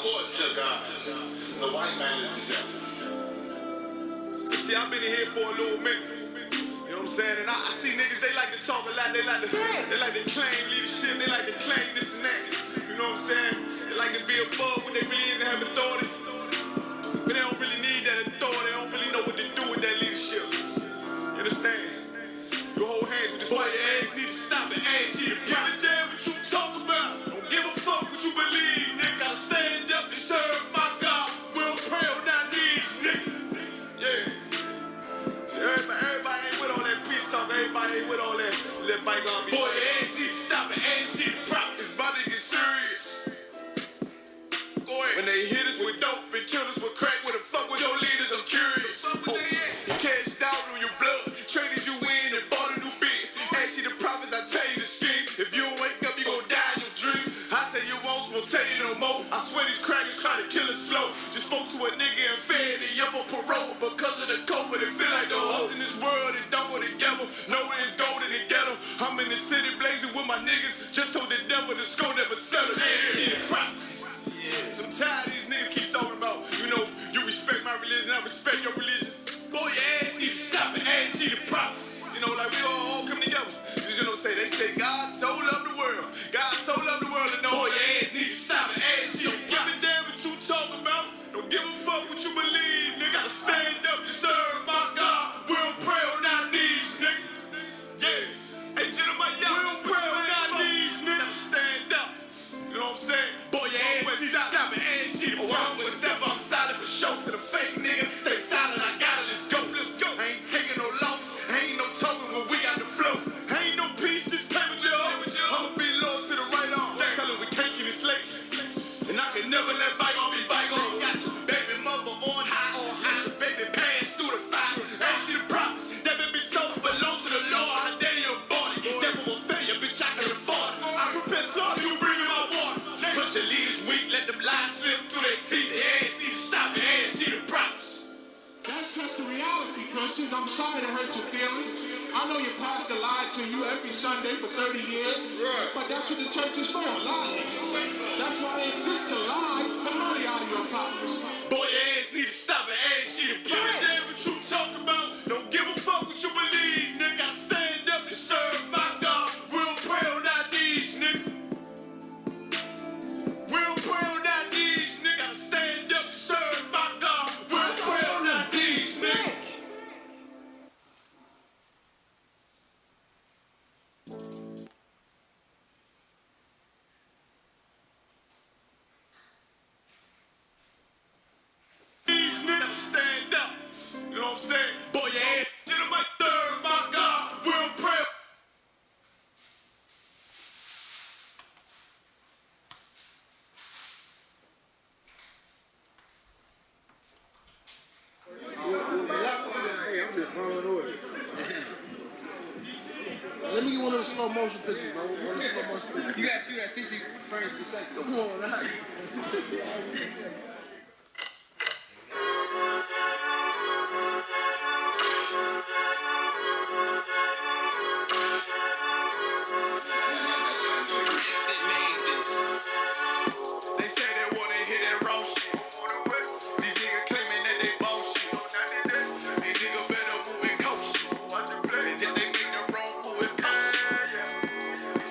according to God, the white man is the devil. See, I've been in here for a little minute. You know what I'm saying? And I see niggas, they like to talk a lot. They like to claim leadership. They like to claim this and that. You know what I'm saying? They like to be above when they really need to have authority. But they don't really need that authority. They don't really know what to do with that leadership. You understand? You hold hands with this boy, your ass need to stop and ask you to give a damn what you talk about. Don't give a fuck what you believe, nigga. Gotta stand up and serve my God. We'll pray on our knees, nigga. Yeah. See, everybody ain't with all that peace talk. Everybody ain't with all that bygone beat. Boy, your ass need to stop and ask you to prop. It's about to get serious. Go ahead. When they hit us with dope and kill us with crack, where the fuck with your leaders? I'm curious. You cashed out on your blood, traded you in and bought a new biz. Ask you the prophets, I tell you the scheme. If you don't wake up, you gon' die in your dreams. I tell you once, won't tell you no more. I swear these crackers try to kill us slow. Just spoke to a nigga and fed and up on parole because of the COVID. It feel like the hoes in this world and don't go together. Nowhere is golden and ghetto. I'm in the city blazing with my niggas. Just told the devil the skull never settle. Yeah, prophets. I'm tired of these niggas keep talking about, you know, you respect my religion, I respect your religion. Boy, your ass need to stop and ask you the prophets. You know, like we all come together. You know what I'm saying? They say God so loved the world. God so loved the world, and know boy, your ass need to stop and ask you. Don't give a damn what you talk about. Don't give a fuck what you believe, nigga. Gotta stand up to serve my God. We'll pray on our knees, nigga. Yeah. Hey, gentlemen, y'all, we'll pray on our knees, nigga. Gotta stand up. You know what I'm saying? Boy, your ass need to stop and ask you. Oh, I'm with step, I'm solid for show to the fake nigga. Stay silent, I got it, let's go, let's go. I ain't taking no loss, ain't no token when we got the flow. Ain't no peace, just play with you. I'ma be loyal to the right arm. Tell him we can't get enslaved. And I can never let bygone be bygone. Got your baby mother on high, your baby pants through the fire. Ask you the prophets, that baby soul belong to the Lord. How dare you abort it? Devil will fail you, bitch, I can afford it. I prepare some, you bring me my water. Push your leaders weak, let them lies slip through their teeth. Their ass need to stop and ask you the prophets. That's just the reality, Christians. I'm sorry to hurt your feelings. I know your pastor lied to you every Sunday for 30 years, right. But that's what the church is for, lying. That's why they exist, to lie the money out of your pockets. Boy, your ass need to stop and ask you to give a damn what you talk about. Don't give a fuck what you believe, nigga. Gotta stand up and serve my God. We'll pray on our knees, nigga. We'll pray on our knees, nigga. Gotta stand up and serve my God. We'll pray on our knees, nigga. These niggas stand up. You know what I'm saying? Boy, your ass to the mic, serve my God. We'll pray. Hey, I'm just following orders. Let me get one of those slow motion pictures, bro. One of those slow motion pictures. You gotta shoot at 60 frames per second. Come on, right? They say they wanna hear that raw shit. These niggas claiming that they boss shit. These niggas better move and coach shit. If they make the wrong move and coach shit.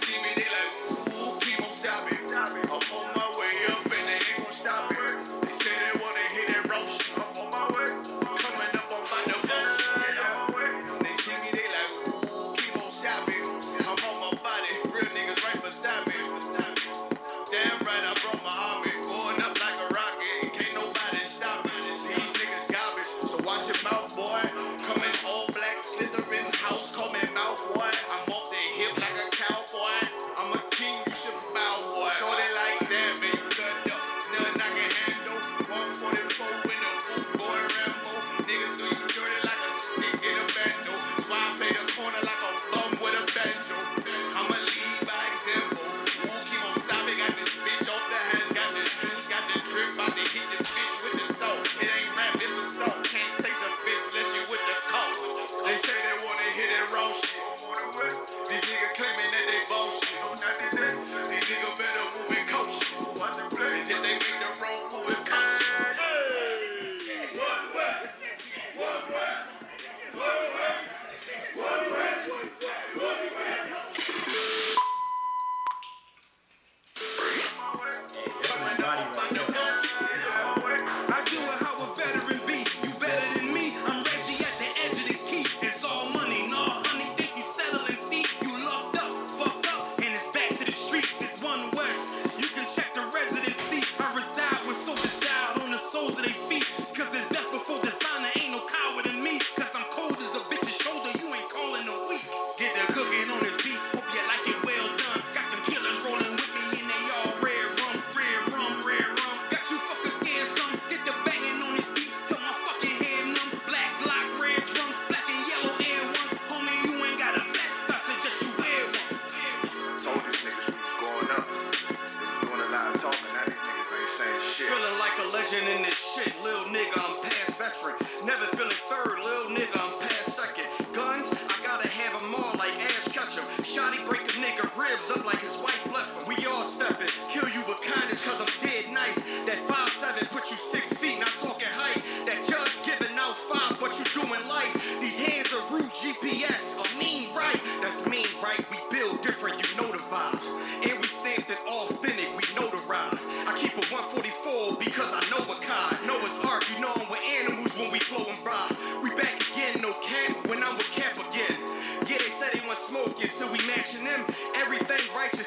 See me, they like, ooh, keep on stopping. I'm on my way up and they ain't gon' stop it.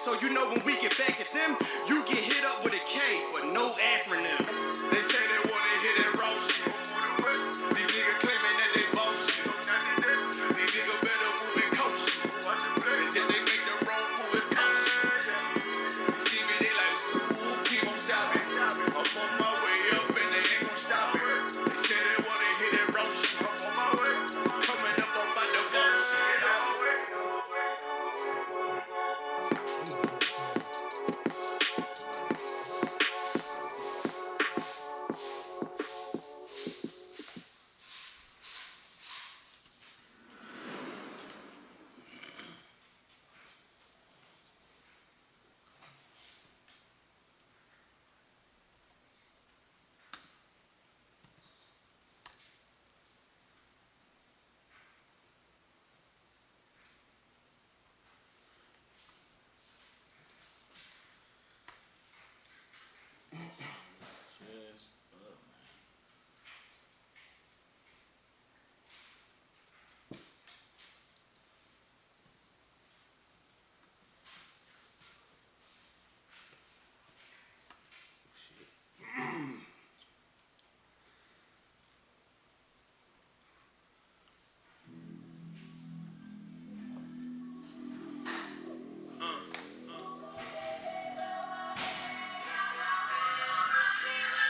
so you know when we get back at them, you get hit up with a K, but no acronym. They say they wanna hear that raw shit. These niggas claiming that they boss shit. These niggas better move and coach shit. They say they make the wrong move and coach shit. You see me, they like, ooh, keep on shopping. I'm on my way up and they ain't gon' stop it. They say they wanna hear that raw shit. I'm on my way. Coming up, I'm about to boss shit.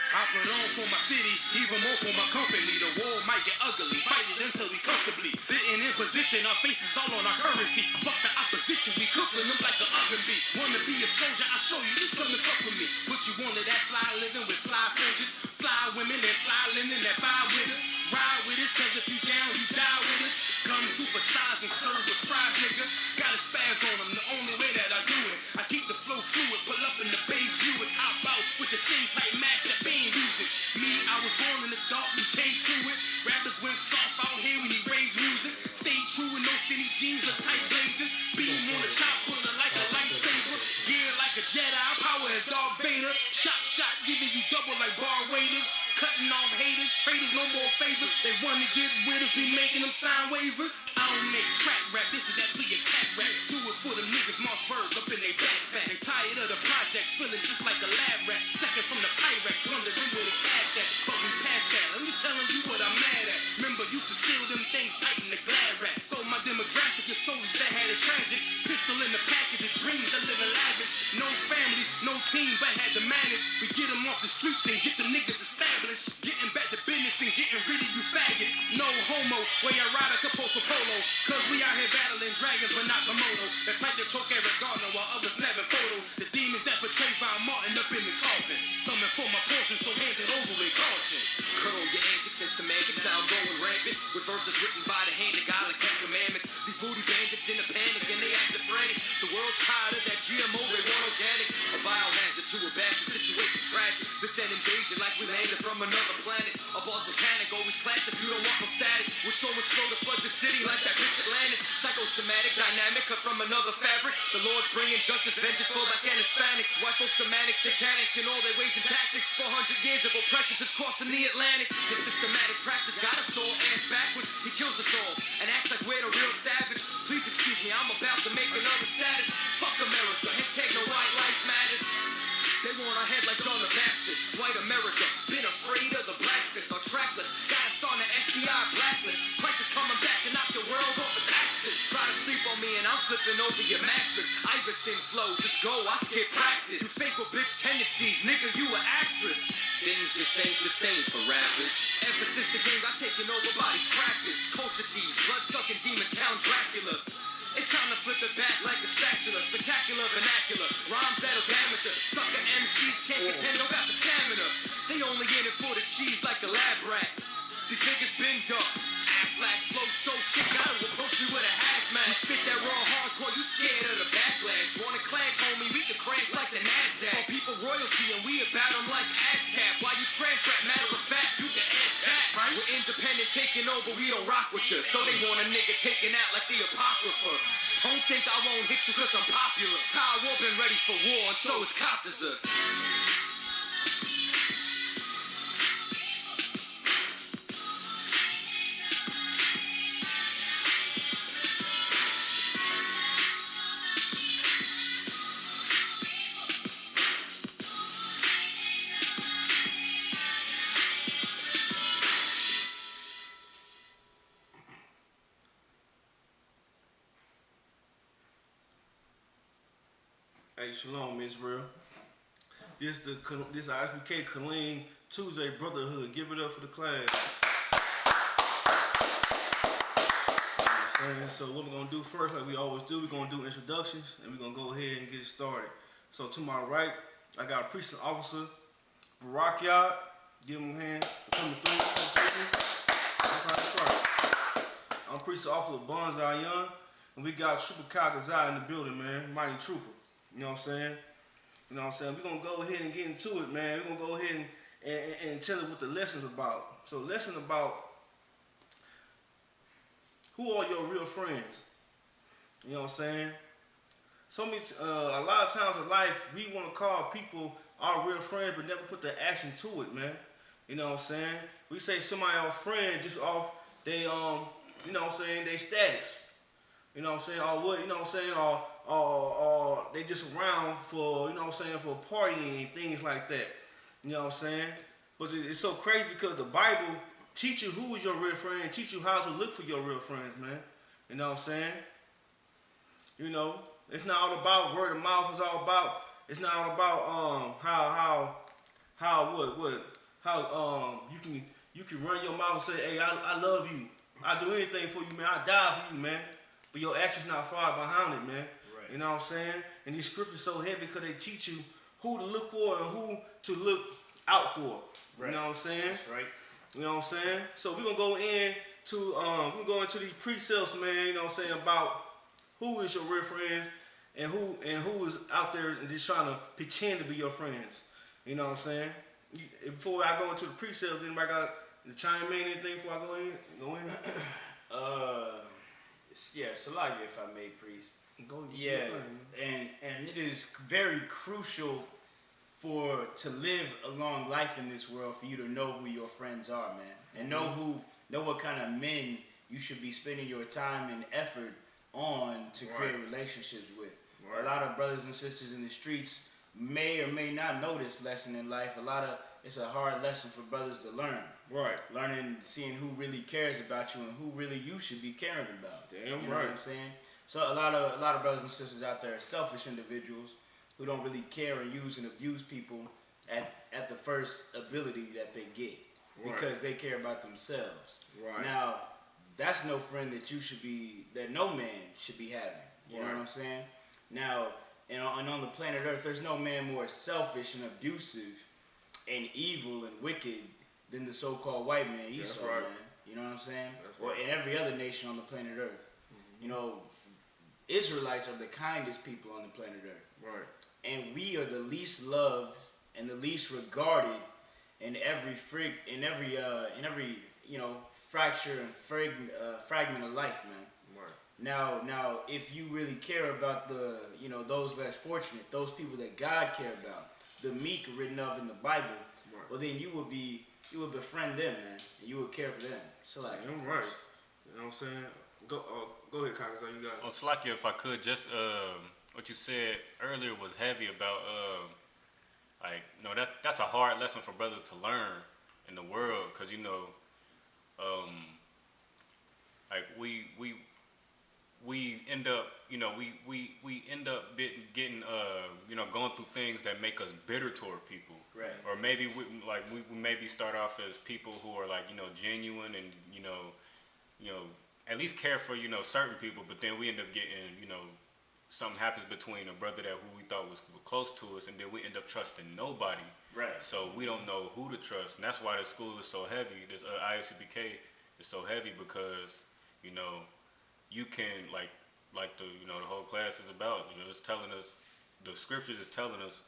I put on for my city, even more for my company. The war might get ugly, fight it until we comfortably sitting in position, our faces all on our currency. Fuck the opposition, we cooking them like the oven be. Wanna be a soldier, I show you, you something fuck with me. Put you on to that fly living with fly fringes, fly women and fly linen that vibe with us. Ride with us, cause if you down, you die with us. Gun supersized and served with fries, nigga. Got a spaz on them, the only way that I do it. I keep the flow fluid, pull up in the base view it, hop out with the same type mask that Bane uses. Me, I was born in the dark, we changed to it. Rappers went soft out here when you raise music. Stay true with no skinny jeans or tight blazers. Beam on the top, pulling like a lightsaber. Gear like a Jedi, power as Darth Vader. Shot, giving you double like bar waiters. Cutting off haters, traders, no more favors. They wanna get with us, we making them sign waivers. I don't make trap rap, this is that plea and cat rap. Do it for them niggas, Mossberg up in they backpack. They tired of the projects, feeling just like a lab rat. Second from the Pyrex, wondering where the cash at. But we passed that, let me telling you what I'm mad at. Remember, used to seal them things tight in the glad rack. So my demographic is soldiers that had a tragic pistol in the package of dreams that live in lavish. No family, no team, but had to manage. We get them off the streets and get them niggas established. Getting back to business and getting rid of you faggots. No homo, where you ride a Caposo Polo. Cause we out here battling dragons but not Komodo. The type that choke Eric Gardner while others snapping photos. The demons that portray Von Martin up in the coffin. Thumbing for my portion, so hand it over with caution. Curl your antics and semantics, I'm going rampant. With verses written by the hand of God like 10 commandments. These booty bandits in a panic and they acting frantic. The world's tired of that GMO, they want organic. A biohazard to a bastard situation tragic. This an invasion like we landed from another planet. A boss volcanic, always classic, you don't want no static. With so much flow to flood the city like that rich Atlantic. Psychosomatic, dynamic, cut from another fabric. The Lord's bringing justice, vengeance for black and Hispanics. White folks are manic, satanic in all their ways and tactics. 400 years of oppression is crossing the Atlantic. This systematic practice got us all ass backwards. He kills us all and acts like we're the real savage. Please excuse me, I'm about to make another status. Fuck America, hashtag no white life matters. They want our head like John the Baptist. White America, been afraid of the blackness. Our trackless, got us on the FBI blacklist. Price is coming back to knock your world off its axis. Try to sleep on me and I'm flipping over your mattress. Iverson flow, just go, I skip practice. You fake with bitch tendencies, nigga, you an actress. Things just ain't the same for rappers. Ever since the game got taken over by these practice. Culture thieves, blood-sucking demons, Count Dracula. It's time to flip it back like a spatula. Spectacular vernacular, rhymes that'll damage ya. Sucker MCs can't contend, don't got the stamina. They only in it for the cheese like a lab rat. These niggas been dust. Black flow so sick, I will approach you with a hazmat. You spit that raw hardcore, you scared of the backlash. Wanna clash, homie, we can crash like the NASDAQ. Our people royalty and we about them like ASCAP. While you trash rap, matter of fact, you can ask that. Right? We're independent, taking over, we don't rock with you. So they want a nigga taken out like the Apocrypha. Don't think I won't hit you cause I'm popular. Ty War been ready for war and so is Costiza. Hey, shalom, Israel. This Isupk Kaleen Tuesday Brotherhood. Give it up for the class. You know what I'm saying? So what we're gonna do first, like we always do, we're gonna do introductions, and we're gonna go ahead and get it started. So to my right, I got a precinct officer, Brotherhood. Give him a hand. Coming through. That's how it's started. I'm precinct officer Bonzai Young, and we got Trooper Kagazai in the building, man. Mighty Trooper. You know what I'm saying? You know what I'm saying? We're going to go ahead and get into it, man. We're going to go ahead and tell it what the lesson's about. So lesson about who are your real friends. You know what I'm saying? A lot of times in life, we want to call people our real friends, but never put the action to it, man. You know what I'm saying? We say somebody our friend just off they, you know what I'm saying, they status. You know what I'm saying? Or what, you know what I'm saying? Or they just around for, you know what I'm saying, for partying and things like that. You know what I'm saying? But it's so crazy because the Bible teach you who is your real friend, teach you how to look for your real friends, man. You know what I'm saying? You know, it's not all about word of mouth. It's not all about how you can run your mouth and say, hey, I love you. I do anything for you, man. I die for you, man. But your actions not far behind it, man. Right. You know what I'm saying? And these scriptures so heavy because they teach you who to look for and who to look out for. Right. You know what I'm saying? That's right. You know what I'm saying? So we're gonna go into these precepts, man. You know what I'm saying, about who is your real friends and who is out there and just trying to pretend to be your friends. You know what I'm saying? Before I go into the precepts, anybody got to chime in anything before I go in? Yeah, Salakia, if I may, priest. Yeah, and it is very crucial to live a long life in this world for you to know who your friends are, man, and know what kind of men you should be spending your time and effort on to create relationships with. Right. A lot of brothers and sisters in the streets may or may not know this lesson in life. It's a hard lesson for brothers to learn. Right. Learning, seeing who really cares about you and who really you should be caring about. Damn, you know what I'm saying? So a lot of brothers and sisters out there are selfish individuals who don't really care and use and abuse people at the first ability that they get because they care about themselves. Right. Now, that's no friend that no man should be having. You know what I'm saying? Now, and on the planet Earth, there's no man more selfish and abusive and evil and wicked than the so-called white man, Esau, man. You know what I'm saying? Or in every other nation on the planet Earth. Mm-hmm. You know, Israelites are the kindest people on the planet Earth. Right. And we are the least loved and the least regarded in every fracture and fragment of life, man. Right. Now, if you really care about those less fortunate, those people that God care about, the meek written of in the Bible, well then you would befriend them, man, and you would care for them. So like, I'm right. You know what I'm saying? Go ahead, Cox. You got it. Oh, Slakia, if I could, just what you said earlier was heavy about that's a hard lesson for brothers to learn in the world, because we end up we end up getting going through things that make us bitter toward people, right? Or maybe we maybe start off as people who are genuine and at least care for certain people, but then we end up getting something happens between a brother who we thought was close to us, and then we end up trusting nobody, right? So we don't know who to trust, and that's why this school is so heavy. This Isupk is so heavy because you can like the the whole class is about. It's telling us, the scriptures is telling us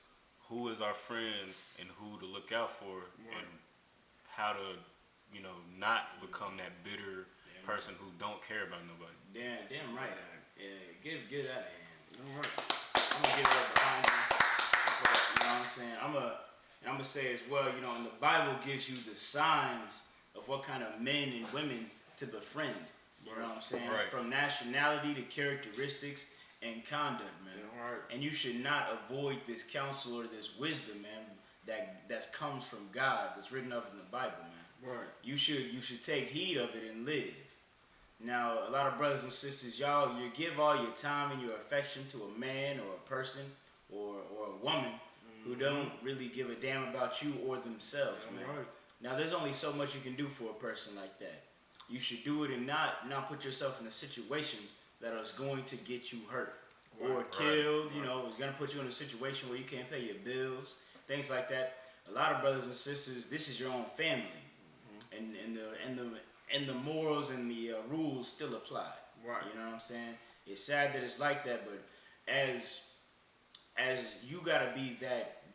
who is our friends and who to look out for, and how to not become that bitter person who don't care about nobody. Damn right. Give that a hand. All right. I'm gonna give it up behind you. You know what I'm saying? I'm gonna say as well. And the Bible gives you the signs of what kind of men and women to befriend. You know what I'm saying? Right. From nationality to characteristics and conduct, man. Yeah, right. And you should not avoid this counsel or this wisdom, man, that comes from God, that's written of in the Bible, man. Right. You should take heed of it and live. Now, a lot of brothers and sisters, you give all your time and your affection to a man or a person or a woman who don't really give a damn about you or themselves, man. Right. Now, there's only so much you can do for a person like that. You should do it and not put yourself in a situation that is going to get you hurt or killed. You know, it's going to put you in a situation where you can't pay your bills, things like that. A lot of brothers and sisters, this is your own family, and the morals and the rules still apply. Right. You know what I'm saying? It's sad that it's like that, but as you gotta be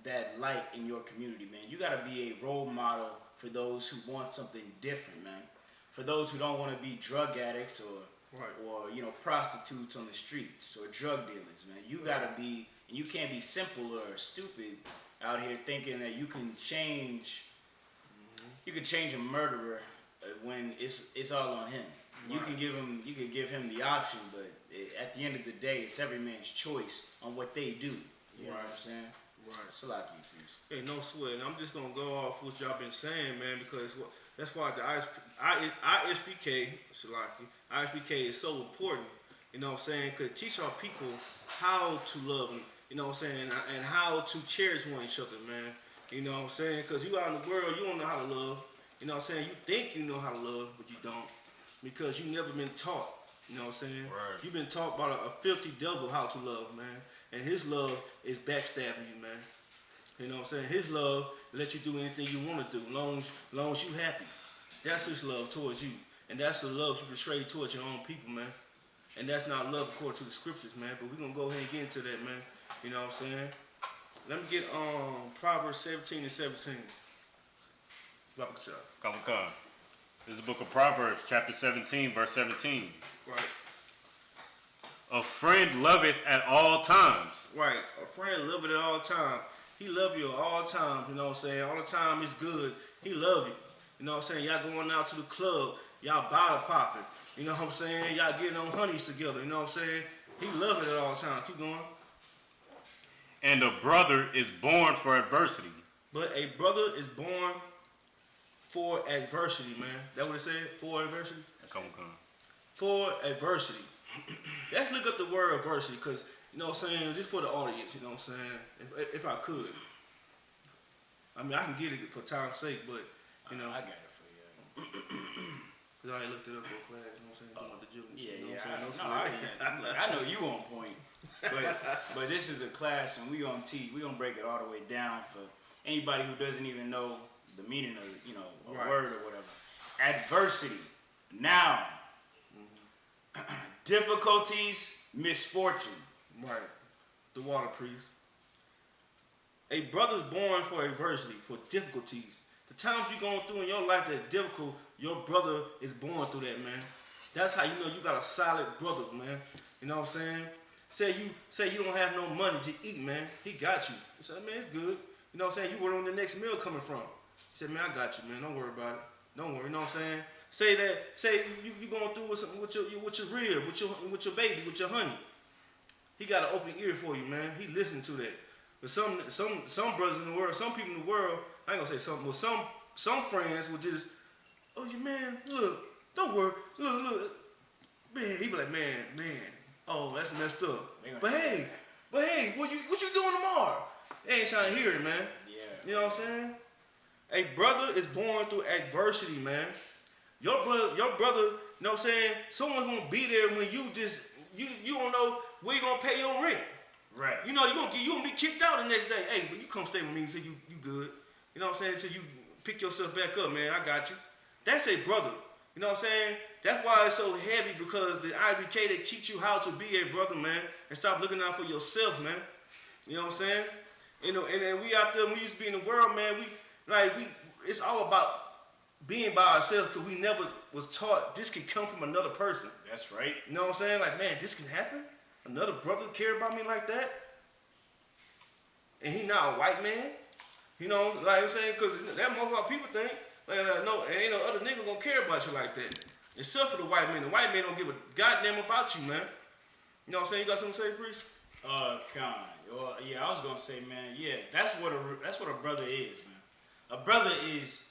that light in your community, man. You gotta be a role model for those who want something different, man. For those who don't want to be drug addicts or you know, prostitutes on the streets or drug dealers, man. You gotta be, and you can't be simple or stupid out here thinking that you can change. You can change a murderer when it's all on him. You can give him the option, but at the end of the day, it's every man's choice on what they do. You know what I'm saying? Right. Salaki, please. Hey, no sweat. And I'm just gonna go off what y'all been saying, man, because that's why the ISPK, Salaki, ISPK is so important. You know what I'm saying? Cause it teach our people how to love them. You know what I'm saying? And how to cherish one each other, man. You know what I'm saying? Cause you out in the world, you don't know how to love. You know what I'm saying? You think you know how to love, but you don't. Because you never been taught, you know what I'm saying? Right. You've been taught by a filthy devil how to love, man. And his love is backstabbing you, man. You know what I'm saying? His love let you do anything you want to do, long as you happy. That's his love towards you. And that's the love you portray towards your own people, man. And that's not love according to the scriptures, man. But we're going to go ahead and get into that, man. You know what I'm saying? Let me get Proverbs 17 and 17. Come. This is the book of Proverbs, chapter 17, verse 17. Right. A friend loveth at all times. Right. A friend loveth at all times. He love you at all times, you know what I'm saying? All the time is good. He love you. You know what I'm saying? Y'all going out to the club. Y'all bottle popping. You know what I'm saying? Y'all getting on honeys together. You know what I'm saying? He love it at all times. Keep going. And a brother is born for adversity. But a brother is born for adversity, man. That what it said? For adversity? Come. For adversity. Let's look up the word adversity, because, you know what I'm saying, just for the audience, you know what I'm saying, if I could. I mean, I can get it for time's sake, but, you know. I got it for you. Because I already looked it up for class, you know what I'm saying, about the Jews. Yeah, you know yeah. I know you on point. But this is a class, and we're going to break it all the way down for anybody who doesn't even know the meaning of, you know, a word or whatever. Adversity. Now. Difficulties, misfortune. Right. The water priest. A brother's born for adversity, for difficulties. The times you're going through in your life that's difficult, your brother is born through that, man. That's how you know you got a solid brother, man. You know what I'm saying? Say you don't have no money to eat, man. He got you. He said, man, it's good. You know what I'm saying? You where the next meal coming from. He said, man, I got you, man. Don't worry about it. Don't worry. You know what I'm saying? Say you going through with your rib, with your baby, with your honey. He got an open ear for you, man. He listening to that. But some brothers in the world, some people in the world, I ain't gonna say something, but some friends would just, oh, you man, look, don't worry, look, man. He be like, man, oh, that's messed up. But hey, what you doing tomorrow? They ain't trying to hear it, man. Yeah. You know what I'm saying? A brother is born through adversity, man. Your brother, you know what I'm saying? Someone's gonna be there when you don't know where you gonna pay your rent. Right. You know, you gonna be kicked out the next day. Hey, but you come stay with me until you good. You know what I'm saying? Until you pick yourself back up, man. I got you. That's a brother. You know what I'm saying? That's why it's so heavy, because the IBK, they teach you how to be a brother, man, and stop looking out for yourself, man. You know what I'm saying? You know, and then we out there, when we used to be in the world, man, it's all about being by ourselves, because we never was taught this can come from another person. That's right. You know what I'm saying? Like, man, this can happen? Another brother care about me like that? And he not a white man? You know, like I'm saying, because that's most of our people think, like, no, ain't no other nigga gonna care about you like that. Except for the white man. The white man don't give a goddamn about you, man. You know what I'm saying? You got something to say, Priest? Yeah, I was gonna say, man, yeah, that's what a brother is, man. A brother is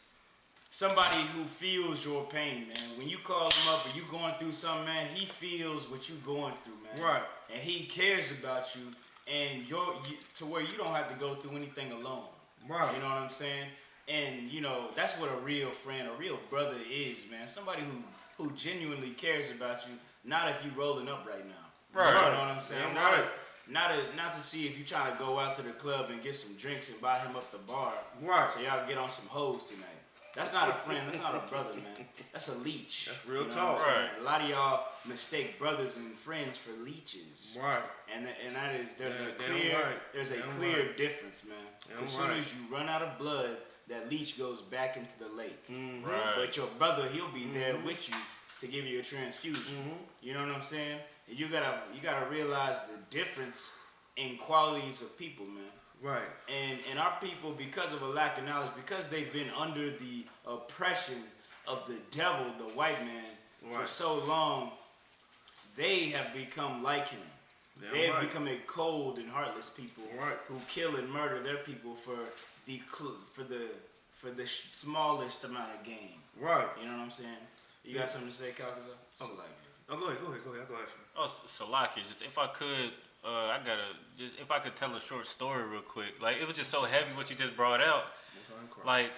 somebody who feels your pain, man. When you call him up and you going through something, man, he feels what you going through, man. Right. And he cares about you, and to where you don't have to go through anything alone. Right. You know what I'm saying? And you know that's what a real friend, a real brother is, man. Somebody who genuinely cares about you. Not if you rolling up right now. Right. You know what I'm saying? Not to see if you trying to go out to the club and get some drinks and buy him up the bar. Right. So y'all get on some hoes tonight. That's not a friend. That's not a brother, man. That's a leech. That's real You know talk. what I'm saying? Right. A lot of y'all mistake brothers and friends for leeches. Right. And that is there's Yeah, a damn clear right. there's a Damn clear right. difference, man. Damn As soon right. as you run out of blood, that leech goes back into the lake. Mm-hmm. Right. But your brother, he'll be there with you to give you a transfusion. You know what I'm saying? And you gotta realize the difference in qualities of people, man. Right. And our people, because of a lack of knowledge, because they've been under the oppression of the devil, the white man, for Right. so long, they have become like him. Damn They have right. become a cold and heartless people Right. who kill and murder their people for the smallest amount of gain. Right. You know what I'm saying? You got something to say, Calcazar? Oh. No, go ahead. I'll go ahead. Oh, Salaki, just if I could, if I could tell a short story real quick. Like, it was just so heavy what you just brought out. Like,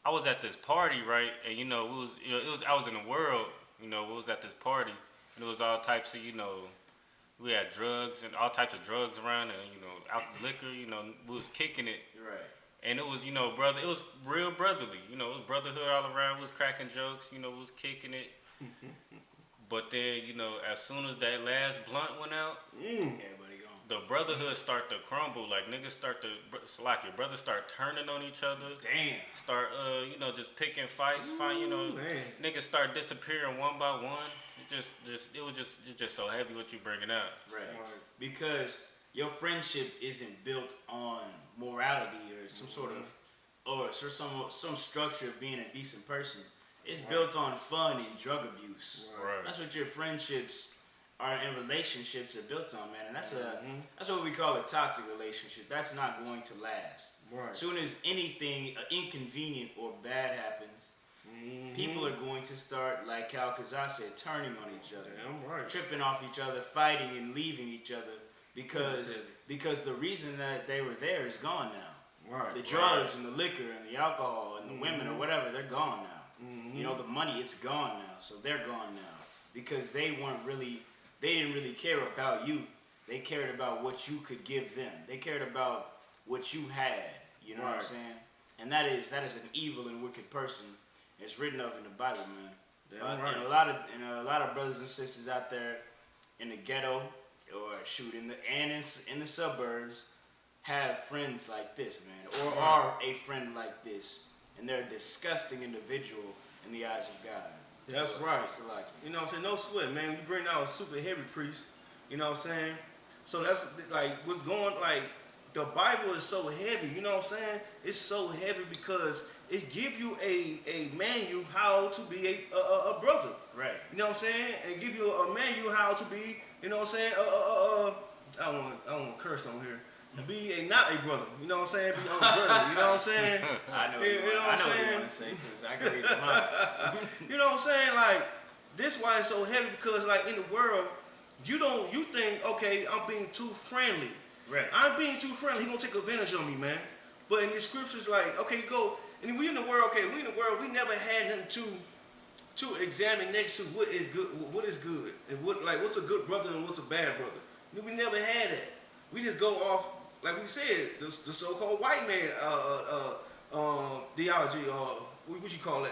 I was at this party, right? And I was in the world, we was at this party, and it was all types of, we had drugs and all types of drugs around, and liquor, we was kicking it. Right. And it was, brother, it was real brotherly. It was brotherhood all around. We was cracking jokes, we was kicking it. But then, as soon as that last blunt went out, Everybody gone. the brotherhood start to crumble. Like, niggas start to, your brothers start turning on each other. Damn. Start, just picking fights, man. Niggas start disappearing one by one. It was just so heavy what you bringing out. Right. Because your friendship isn't built on morality or some sort of, or some structure of being a decent person. It's built on fun and drug abuse. Right. That's what your friendships are and relationships are built on, man. And that's what we call a toxic relationship. That's not going to last. Right. Soon as anything inconvenient or bad happens, people are going to start, like Calcazar said, turning on each other. Damn right. Tripping off each other, fighting and leaving each other because the reason that they were there is gone now. Right. The drugs and the liquor and the alcohol and the women or whatever, they're gone now. The money, it's gone now. So they're gone now because they didn't really care about you. They cared about what you could give them. They cared about what you had. You know what I'm saying? And that is an evil and wicked person. It's written of in the Bible, man. Right. And a lot of brothers and sisters out there in the ghetto or in the suburbs have friends like this, man, or are a friend like this, and they're a disgusting individual in the eyes of God. That's right. So like, You know what I'm saying? No sweat, man. You bring out a super heavy priest. You know what I'm saying? So that's like what's going, like, the Bible is so heavy. You know what I'm saying? It's so heavy because it gives you a manual how to be a brother. right. You know what I'm saying? And give you a manual how to be, you know what I'm saying? I don't want to curse on here. Be not a brother. You know what I'm saying? Be a brother. You know what I'm saying? I know You know what I'm what saying? you want to say because I can read your mind. You know what I'm saying? Like, this why it's so heavy because, like, in the world, you think, okay, I'm being too friendly. Right. I'm being too friendly. He gonna take advantage of me, man. But in the scriptures, like, okay, go. And we in the world, we never had nothing to examine next to what is good, and what's a good brother and what's a bad brother. We never had that. We just go off, like we said, the so-called white man theology. What you call that?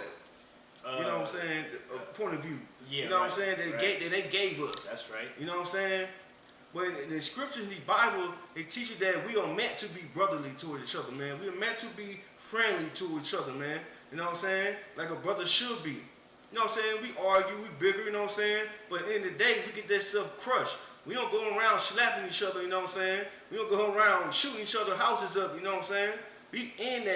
You know what I'm saying? Point of view. Yeah, you know what I'm right, saying? They gave us. That's right. You know what I'm saying? But in the scriptures, in the Bible, they teach you that we are meant to be brotherly toward each other, man. We are meant to be friendly to each other, man. You know what I'm saying? Like a brother should be. You know what I'm saying? We argue, we bigger, you know what I'm saying? But in the day, we get that stuff crushed. We don't go around slapping each other, you know what I'm saying? We don't go around shooting each other's houses up, you know what I'm saying? We end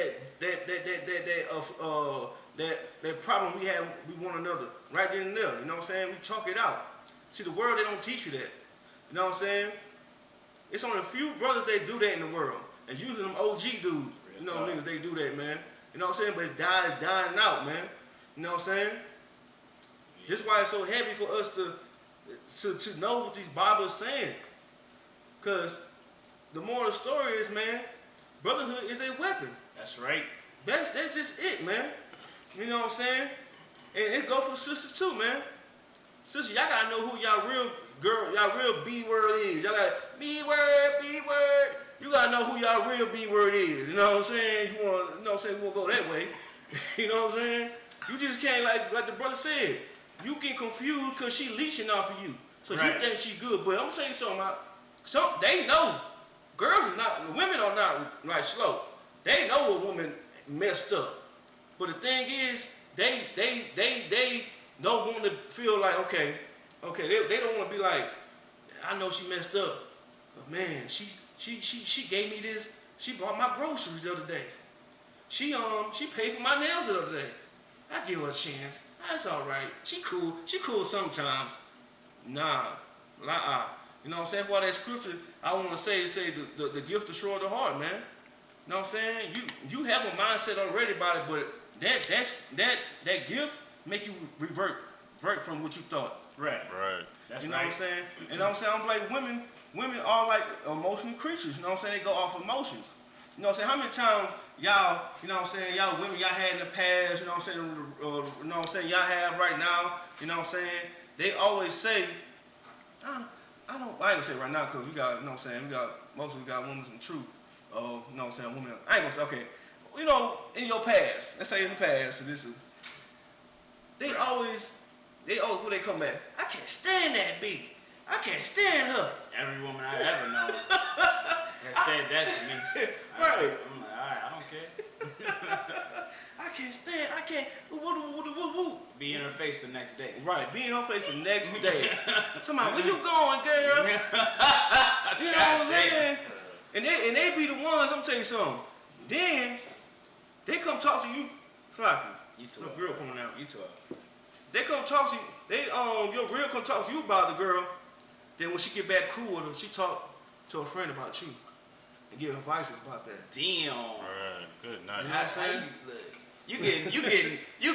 that problem we have with one another right then and there, you know what I'm saying? We talk it out. See, the world, they don't teach you that. You know what I'm saying? It's only a few brothers that do that in the world. And usually them OG dudes, you know, niggas, they do that, man. You know what I'm saying? But it's dying out, man. You know what I'm saying? This is why it's so heavy for us to know what these Bibles saying. Because the moral of the story is, man, brotherhood is a weapon. That's right. That's just it, man. You know what I'm saying? And it go for sisters too, man. Sisters, y'all gotta know who y'all real girl, y'all real B word is. Y'all got B word. You gotta know who y'all real B word is. You know what I'm saying? You know what I'm saying? We won't go that way. You know what I'm saying? You just can't like the brother said. You get confused because she leeching off of you. So you think she good, but I'm saying something. They know. Girls is not, women are not like slow. They know a woman messed up. But the thing is, they don't want to feel like, okay, they don't want to be like, I know she messed up, but man, she gave me this, she bought my groceries the other day. She paid for my nails the other day. I give her a chance. That's all right. She cool sometimes. Nah. You know what I'm saying? Why that scripture I want to say the gift destroy the heart, man. You know what I'm saying? You have a mindset already about it, but that gift make you revert from what you thought. Right. That's you know what I'm saying? And you know what I'm saying? I'm like women are like emotional creatures. You know what I'm saying? They go off emotions. You know what I'm saying? How many times y'all, you know what I'm saying, y'all women y'all had in the past, you know what I'm saying, you know what I'm saying, y'all have right now, you know what I'm saying? They always say, I ain't gonna say right now because we got, you know what I'm saying, we got women some truth. You know what I'm saying, women, I ain't gonna say, okay, you know, in your past, let's say in the past, so this is, they always, when they come back, I can't stand that B. I can't stand her. Every woman I ever known has said that to me. Right. I'm like, all right, I don't care. I can't, woo. Be in her face the next day. Right, be in her face the next day. Somebody, where you going, girl? You know what I'm saying? And they be the ones, I'm telling you something. Then, they come talk to you. Flocky. You too. Your girl coming out. You too. They come talk to you. Your girl come talk to you about the girl. Then when she get back cool with her, she talk to a friend about you. And give advices about that. Damn. Right. Good night. You know what I'm saying? You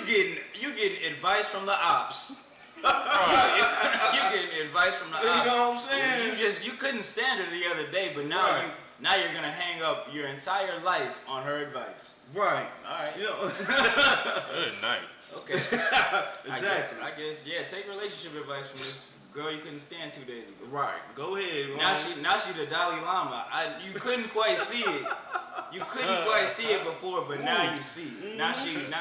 getting advice from the ops. You getting advice from the ops. You know what I'm saying? You couldn't stand her the other day, but now you're gonna hang up your entire life on her advice. Right. All right. You know. Good night. Okay. Exactly. I guess. Yeah. Take relationship advice from this girl you couldn't stand 2 days ago. Right. Go ahead. Now she the Dalai Lama. You couldn't quite see it. You couldn't quite see it before, but now you see it. Now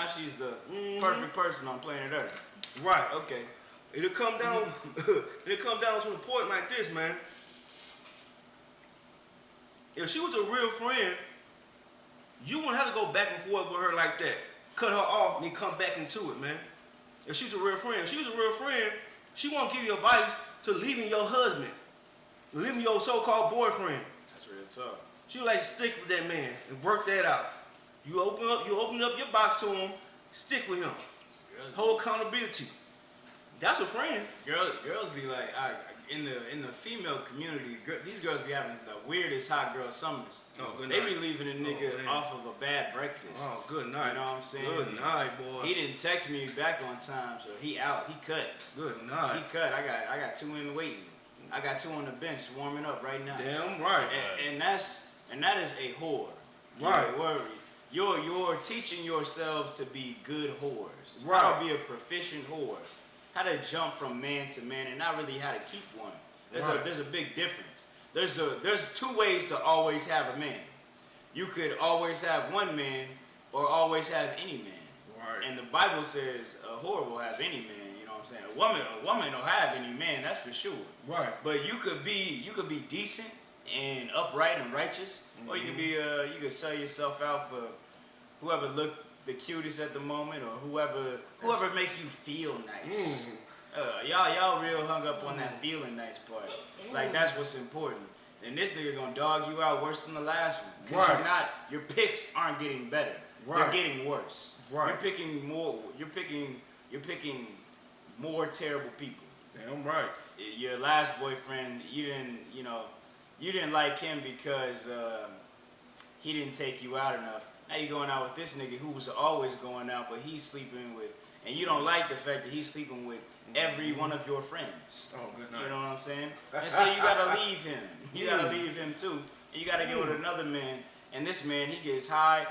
she's the perfect person on planet Earth. Right. Okay. It'll come down to a point like this, man. If she was a real friend, you wouldn't have to go back and forth with her like that. Cut her off and then come back into it, man. If she's a real friend, she won't give you advice to leaving your husband, leaving your so-called boyfriend. That's real tough. She like stick with that man and work that out. You open up your box to him, stick with him. Hold accountability. That's a friend. Girls be like, in the female community, these girls be having the weirdest hot girl summers. Oh, good they night. be leaving a nigga off of a bad breakfast. Oh, good night. You know what I'm saying? Good night, boy. He didn't text me back on time, so he out. He cut. Good night. He cut. I got 2 in waiting. I got 2 on the bench warming up right now. Damn right. And that is a whore. Right. You're teaching yourselves to be good whores. Right. How to be a proficient whore. How to jump from man to man and not really how to keep one. There's a big difference. There's 2 ways to always have a man. You could always have one man or always have any man. Right. And the Bible says a whore will have any man, you know what I'm saying? A woman don't have any man, that's for sure. Right. But you could be decent and upright and righteous, or you could sell yourself out for whoever looked the cutest at the moment, or whoever make you feel nice. Y'all real hung up on that feeling nice part. Like that's what's important. And this nigga gonna dog you out worse than the last one. Cause your picks aren't getting better. Right. They're getting worse. Right. You're picking more terrible people. Damn right. Your last boyfriend, you didn't like him because he didn't take you out enough. Now you're going out with this nigga who was always going out, but he's sleeping with, and you don't like the fact that he's sleeping with every one of your friends. Oh, good night. You know what I'm saying? And so you gotta leave him. You gotta leave him too. And you got to get with another man, and this man, he gets higher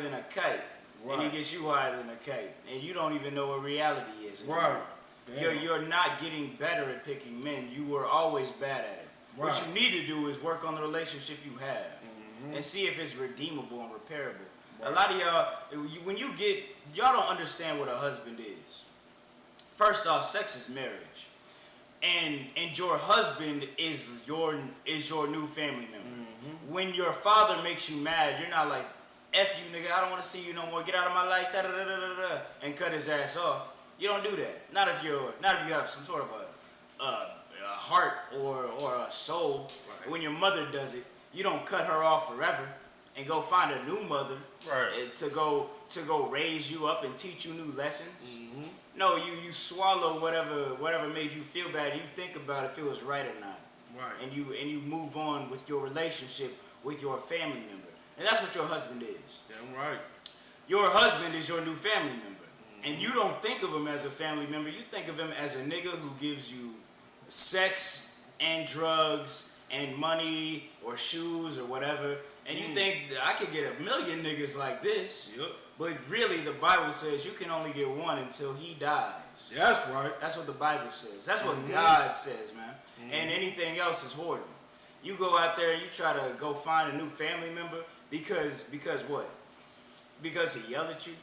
than a kite. Right. And he gets you higher than a kite. And you don't even know what reality is anymore. Right. You're not getting better at picking men. You were always bad at it. Right. What you need to do is work on the relationship you have and see if it's redeemable and repairable. Right. A lot of y'all, when you get, y'all don't understand what a husband is. First off, sex is marriage. And your husband is your new family member. When your father makes you mad, you're not like, F you, nigga, I don't want to see you no more. Get out of my life, and cut his ass off. You don't do that. Not if you have some sort of a heart or a soul. Right. When your mother does it, you don't cut her off forever and go find a new mother to go raise you up and teach you new lessons. No, you swallow whatever made you feel bad. You think about if it was right or not. Right. And you move on with your relationship with your family member. And that's what your husband is. Damn right. Your husband is your new family member. And you don't think of him as a family member. You think of him as a nigga who gives you sex and drugs and money or shoes or whatever. And you think, I could get a million niggas like this. Yep. But really, the Bible says you can only get one until he dies. That's right. That's what the Bible says. That's what God says, man. And anything else is whoredom. You go out there and you try to go find a new family member because what? Because he yelled at you?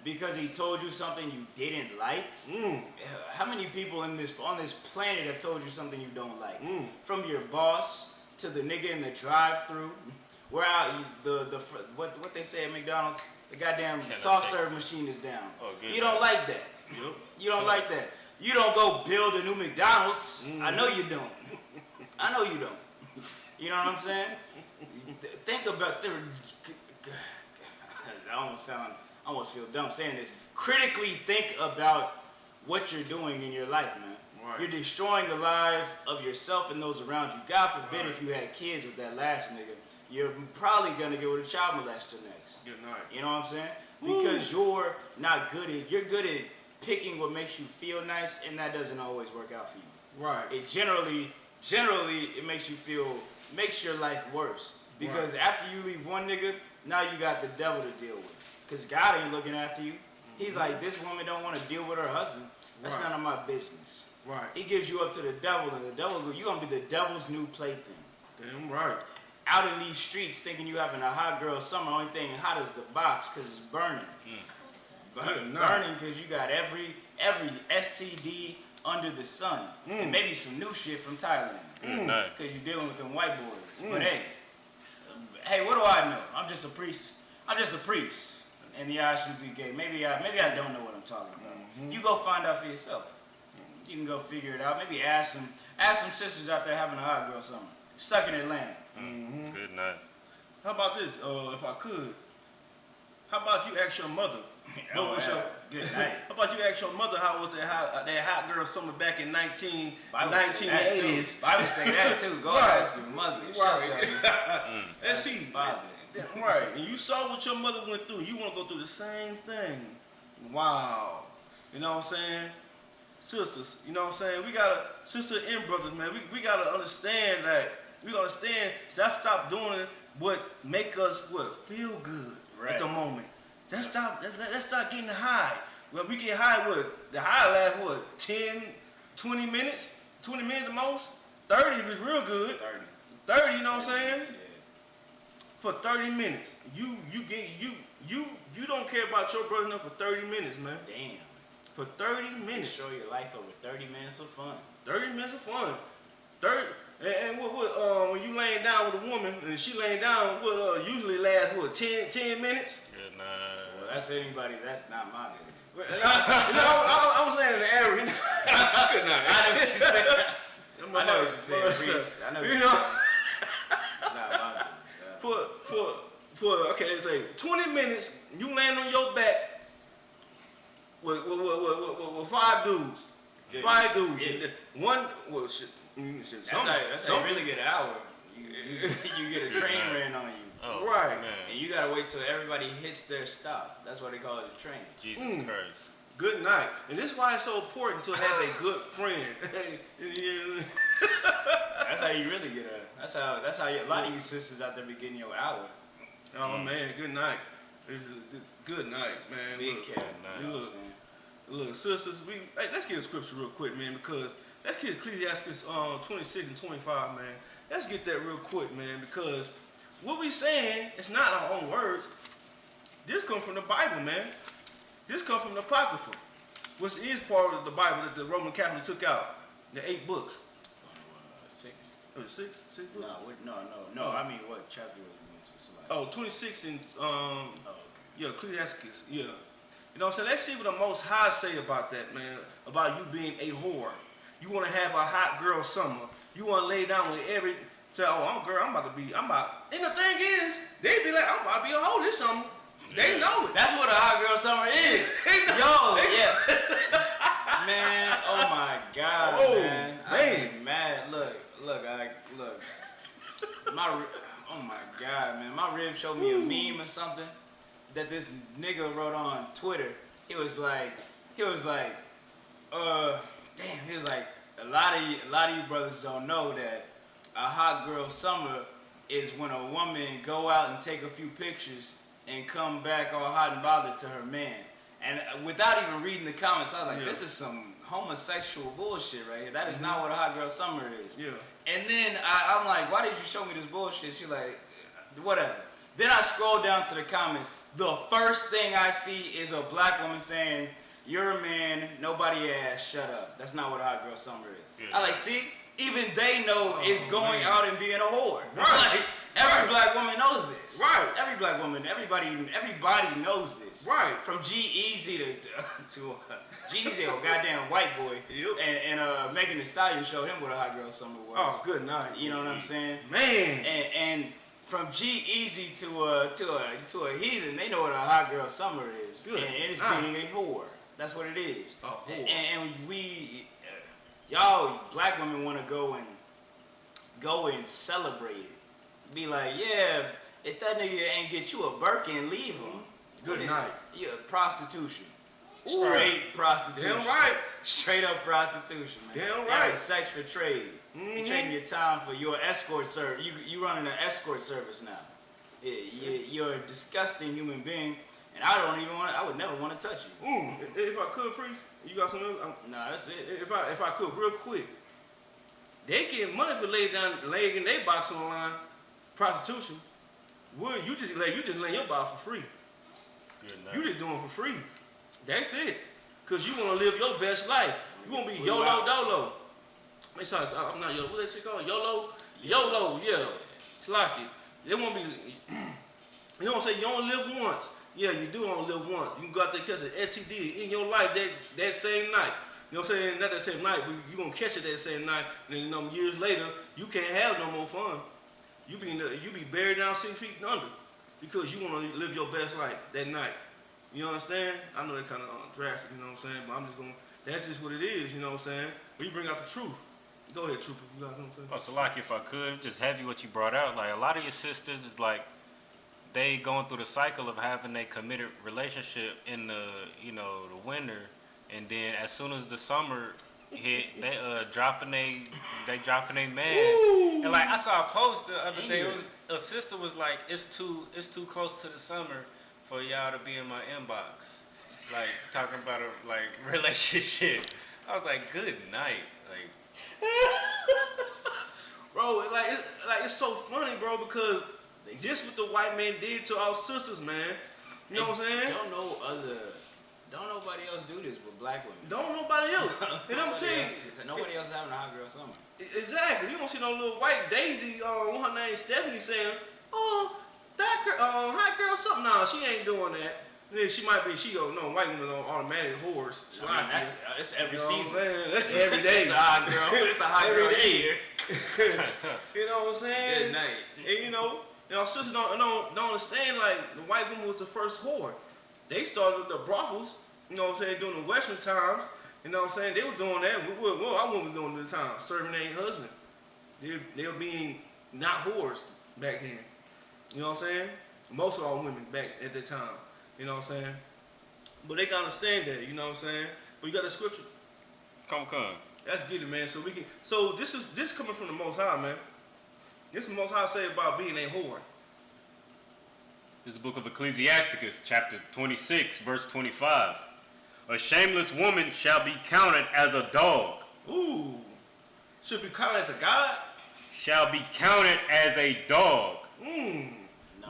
Because he told you something you didn't like? How many people on this planet have told you something you don't like? From your boss to the nigga in the drive-thru, where what they say at McDonald's, the goddamn soft serve machine is down. Oh, you don't like that. Yep. You don't like that. You don't go build a new McDonald's. I know you don't. I know you don't. You know what I'm saying? Think about I almost feel dumb saying this. Critically think about what you're doing in your life, man. Right. You're destroying the life of yourself and those around you. God forbid if you had kids with that last nigga, you're probably gonna get with a child molester next. Good night. You know what I'm saying? Because you're good at picking what makes you feel nice, and that doesn't always work out for you. Right. It generally it makes your life worse. Because after you leave one nigga, now you got the devil to deal with. Because God ain't looking after you. He's like, this woman don't want to deal with her husband. That's none of my business. Right. He gives you up to the devil, and the devil, you're going to be the devil's new plaything. Damn right. Out in these streets thinking you having a hot girl summer, only thing hot is the box because it's burning. Burning because you got every STD under the sun. And maybe some new shit from Thailand. Because you're dealing with them white boys. But hey, what do I know? I'm just a priest. And the Isupk gay. Maybe I don't know what I'm talking about. You go find out for yourself. You can go figure it out. Maybe ask some sisters out there having a hot girl summer. Stuck in Atlanta. Good night. How about this? If I could, how about you ask your mother? Good night. How about you ask your mother how was that hot girl summer back in 1980s? Bible say that too. Go ask your mother. Let's see. Right. And you saw what your mother went through. You want to go through the same thing. Wow. You know what I'm saying? Sisters, you know what I'm saying? We gotta, sister and brothers, man, we gotta understand that. We gotta understand that stop doing what make us feel good at the moment. Let's stop getting high. Well, we get high, the high lasts 10, 20 minutes? 20 minutes the most? 30 if it's real good. 30, you know what I'm saying? Yeah. For 30 minutes. You don't care about your brother enough for 30 minutes, man. Damn. For 30 minutes. Destroy your life over 30 minutes of fun. 30 minutes of fun. 30. And when you laying down with a woman and she laying down, usually lasts 10 minutes? Good night. Well, that's anybody. That's not my nigga. I was saying in the area. Good night. I know what you said. I know what you said, Reese. I know. You know. Not my nigga. For let's say 20 minutes, you laying on your back with 5 dudes. Good. 5 dudes. Yeah. One shit. That's how you really get an hour. You get a train ran on you. Oh, right. Man. And you gotta wait till everybody hits their stop. That's why they call it a train. Jesus Christ. Good night. And this is why it's so important to have a good friend. That's how you really get a. That's how a lot of you sisters out there be getting your hour. Oh man, good night. Good night, man. Big cat. Look, sisters, let's get a scripture real quick, man, because let's get Ecclesiastes 26 and 25, man. Let's get that real quick, man, because what we saying is not our own words. This comes from the Bible, man. This comes from the Apocrypha, which is part of the Bible that the Roman Catholic took out. The 8 books. 6. Oh, 6? 6 books? No. I mean, what chapter was we into? So like, 26 and okay. yeah, Ecclesiastes, yeah. You know what I'm saying? Let's see what the Most High say about that, man. About you being a whore. You want to have a hot girl summer. You want to lay down with every. Say, oh, and the thing is, they be like, I'm about to be a hoe this summer. They know it. That's what a hot girl summer is. Yo, yeah. Man, oh my God, man. I'm mad. Look. Oh my God, man. My rib showed me a meme or something that this nigga wrote on Twitter. He was like, a lot of you brothers don't know that a hot girl summer is when a woman go out and take a few pictures and come back all hot and bothered to her man. And without even reading the comments, I was like, this is some homosexual bullshit right here. That is not what a hot girl summer is. Yeah. And then I'm like, why did you show me this bullshit? She like, whatever. Then I scroll down to the comments. The first thing I see is a black woman saying, you're a man, nobody ass, shut up. That's not what a hot girl summer is. Yeah. I like, see, even they know it's going out and being a whore. Right. Like, every black woman knows this. Right. Every black woman, everybody knows this. Right. From G-Eazy to G-Eazy, a goddamn white boy. Yep. And Megan Thee Stallion showed him what a hot girl summer was. Oh, good night. You know what I'm saying? Man. And from G-Eazy to a heathen, they know what a hot girl summer is. Good. And it's being a whore. That's what it is. Oh, and we, y'all black women want to go and celebrate it. Be like, yeah, if that nigga ain't get you a Birkin, leave him. Good night. Yeah, prostitution. Straight prostitution. Damn right. Straight up prostitution, man. Damn right. Like sex for trade. Mm-hmm. You trading your time for your escort service. You running an escort service now. You're a disgusting human being. And I would never want to touch you. If I could, priest, you got something else? Nah, that's it. If I could, real quick, they get money for laying their box on the line, prostitution. You just lay your box for free. You just doing it for free. That's it. Cause you want to live your best life. You want to be YOLO dolo. I'm not YOLO. What that shit called? YOLO, yeah. Slocky. They want to be. You know what I'm saying? You only live once. Yeah, you do only live once. You can go out there and catch an STD in your life that same night. You know what I'm saying? Not that same night, but you gonna catch it that same night. And then years later, you can't have no more fun. You be buried down 6 feet under because you want to live your best life that night. You understand? I know that kind of drastic, you know what I'm saying? But I'm just gonna. That's just what it is. You know what I'm saying? We bring out the truth. Go ahead, Trooper. You got something to say? So like, if I could, just heavy what you brought out. Like, a lot of your sisters is like, they going through the cycle of having a committed relationship in the winter, and then as soon as the summer hit, they dropping a man. Ooh. And like, I saw a post the other day. A sister was like, it's too close to the summer for y'all to be in my inbox, like talking about a relationship. I was like, good night, like. Bro, it's so funny, bro, because this what the white man did to our sisters, man. You know what I'm saying? Don't nobody else do this but black women. Don't nobody else. And I'm telling you, nobody else having a hot girl summer. Exactly. You don't see no little white Daisy, her name Stephanie, saying, "Oh, that girl, hot girl something." Nah, she ain't doing that. And then she might be. White women are automatic whores. It's every season. That's every day. It's a hot girl. It's a hot girl every day. You know what I'm saying? Good night. And our sisters don't understand, like, the white woman was the first whore. They started the brothels, you know what I'm saying, during the Western times. You know what I'm saying? They were doing that. What our women was doing at the time? Serving their husband. They were being not whores back then. You know what I'm saying? Most of our women back at that time. You know what I'm saying? But they can understand that, you know what I'm saying? But you got the scripture? Come. Let's get it, man. So we can. So this coming from the Most High, man. This is the Most High say about being a whore. This is the book of Ecclesiasticus, chapter 26, verse 25. A shameless woman shall be counted as a dog. Ooh. Should be counted as a god? Shall be counted as a dog. No.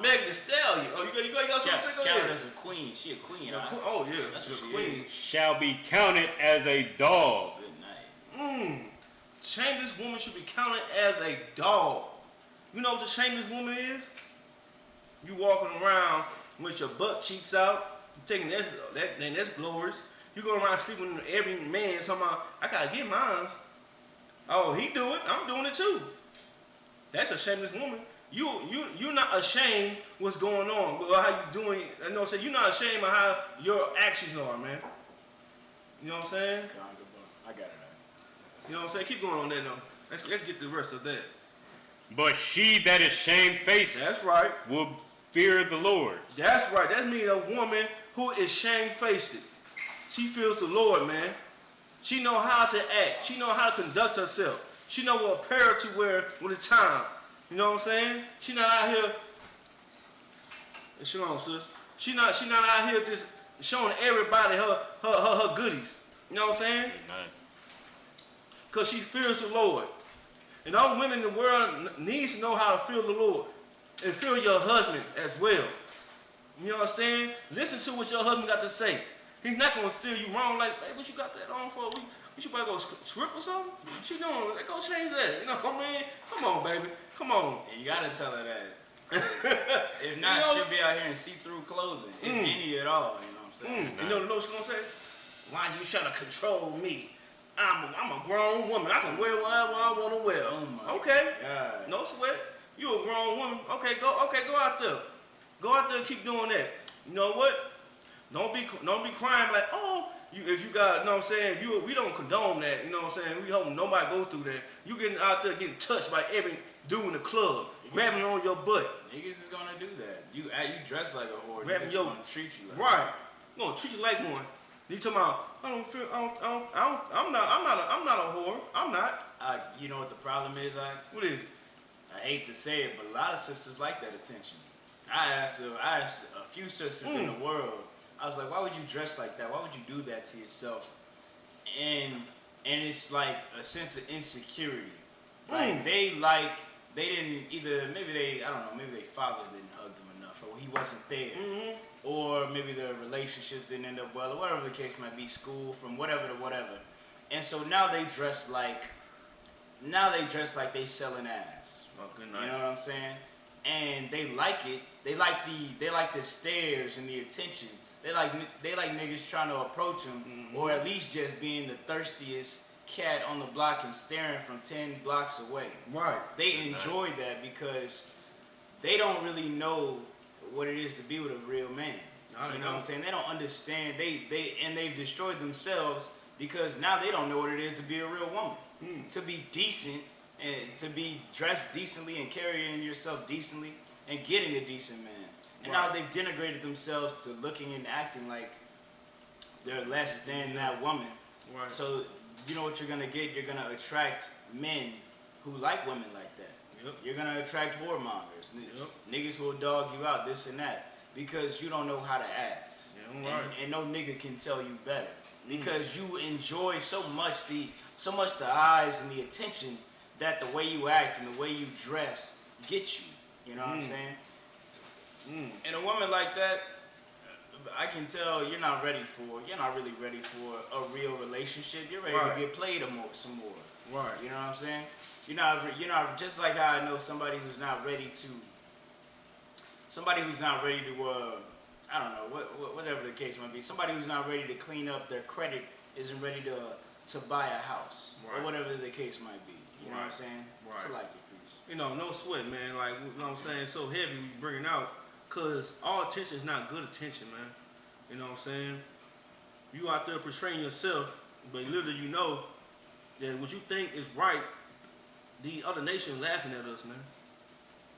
Megan Thee Stallion. Oh, you got something to say? Counted as a queen. She a queen. Oh, yeah. That's what she queen. is. Shall be counted as a dog. Good night. Shameless woman should be counted as a dog. You know what the shameless woman is? You walking around with your butt cheeks out, thinking that's glorious. You go around sleeping with every man talking about, I gotta get mine. Oh, he do it, I'm doing it too. That's a shameless woman. You're not ashamed what's going on, or how you doing. You know what I'm saying? You're not ashamed of how your actions are, man. You know what I'm saying? I got it. You know what I'm saying? Keep going on that though. Let's get the rest of that. But she that is shamefaced, that's right, will fear the Lord. That's right. That means a woman who is shamefaced. She fears the Lord, man. She know how to act. She know how to conduct herself. She know what apparel to wear when it's time. You know what I'm saying? She not out here. Shalom, sis. She not out here just showing everybody her goodies. You know what I'm saying? Because she fears the Lord. And all women in the world needs to know how to fear the Lord. And fear your husband as well. You understand? Listen to what your husband got to say. He's not going to steer you wrong like, hey, what you got that on for? We should probably go strip or something? What you doing? Go change that. You know what I mean? Come on, baby. Come on. You got to tell her that. If not, she'll be out here in see-through clothing. If any at all. You know what I'm saying? You know what she's going to say? Why you trying to control me? I'm a grown woman. I can wear whatever I want to wear. Okay. God. No sweat. You a grown woman. Okay, go out there. Go out there and keep doing that. You know what? Don't be crying like, oh, if you got, you know what I'm saying, we don't condone that, you know what I'm saying? We hope nobody go through that. You getting out there getting touched by every dude in the club, grabbing on your butt. Niggas is gonna do that. You dress like a whore. Grabbing your, gonna treat you like right. Gonna treat you like one. You talking about, I'm not a whore. I'm not. You know what the problem is, What is it? I hate to say it, but a lot of sisters like that attention. I asked a few sisters in the world. I was like, why would you dress like that? Why would you do that to yourself? And it's like a sense of insecurity. Like they didn't either, maybe their father didn't hug them enough, or he wasn't there, or maybe their relationships didn't end up well, or whatever the case might be, school, from whatever to whatever. And so now they dress like they selling ass. Oh, good night. You know what I'm saying? And they like it. They like the stares and the attention. They like niggas trying to approach them, or at least just being the thirstiest cat on the block and staring from 10 blocks away. Right. They enjoy that because they don't really know what it is to be with a real man. You know what I'm saying? They don't understand. They've destroyed themselves because now they don't know what it is to be a real woman. To be decent and to be dressed decently and carrying yourself decently and getting a decent man. And now they've denigrated themselves to looking and acting like they're less than that woman. Right. So you know what you're gonna get? You're gonna attract men who like women like that. Yep. You're gonna attract whoremongers, niggas who will dog you out, this and that, because you don't know how to act. Yeah, right. And no nigga can tell you better because you enjoy so much the eyes and the attention that the way you act and the way you dress gets you. You know what I'm saying? And a woman like that, I can tell you're not really ready for a real relationship. You're ready to get played some more. Right. You know what I'm saying? You're not just like how I know somebody who's not ready to I don't know, whatever the case might be. Somebody who's not ready to clean up their credit isn't ready to buy a house or whatever the case might be. You know what I'm saying? Right. It's like it, please. You know, no sweat, man. Like, you know what I'm saying? So heavy we bringing out. Because all attention is not good attention, man. You know what I'm saying? You out there portraying yourself, but literally you know that what you think is right, the other nation laughing at us, man.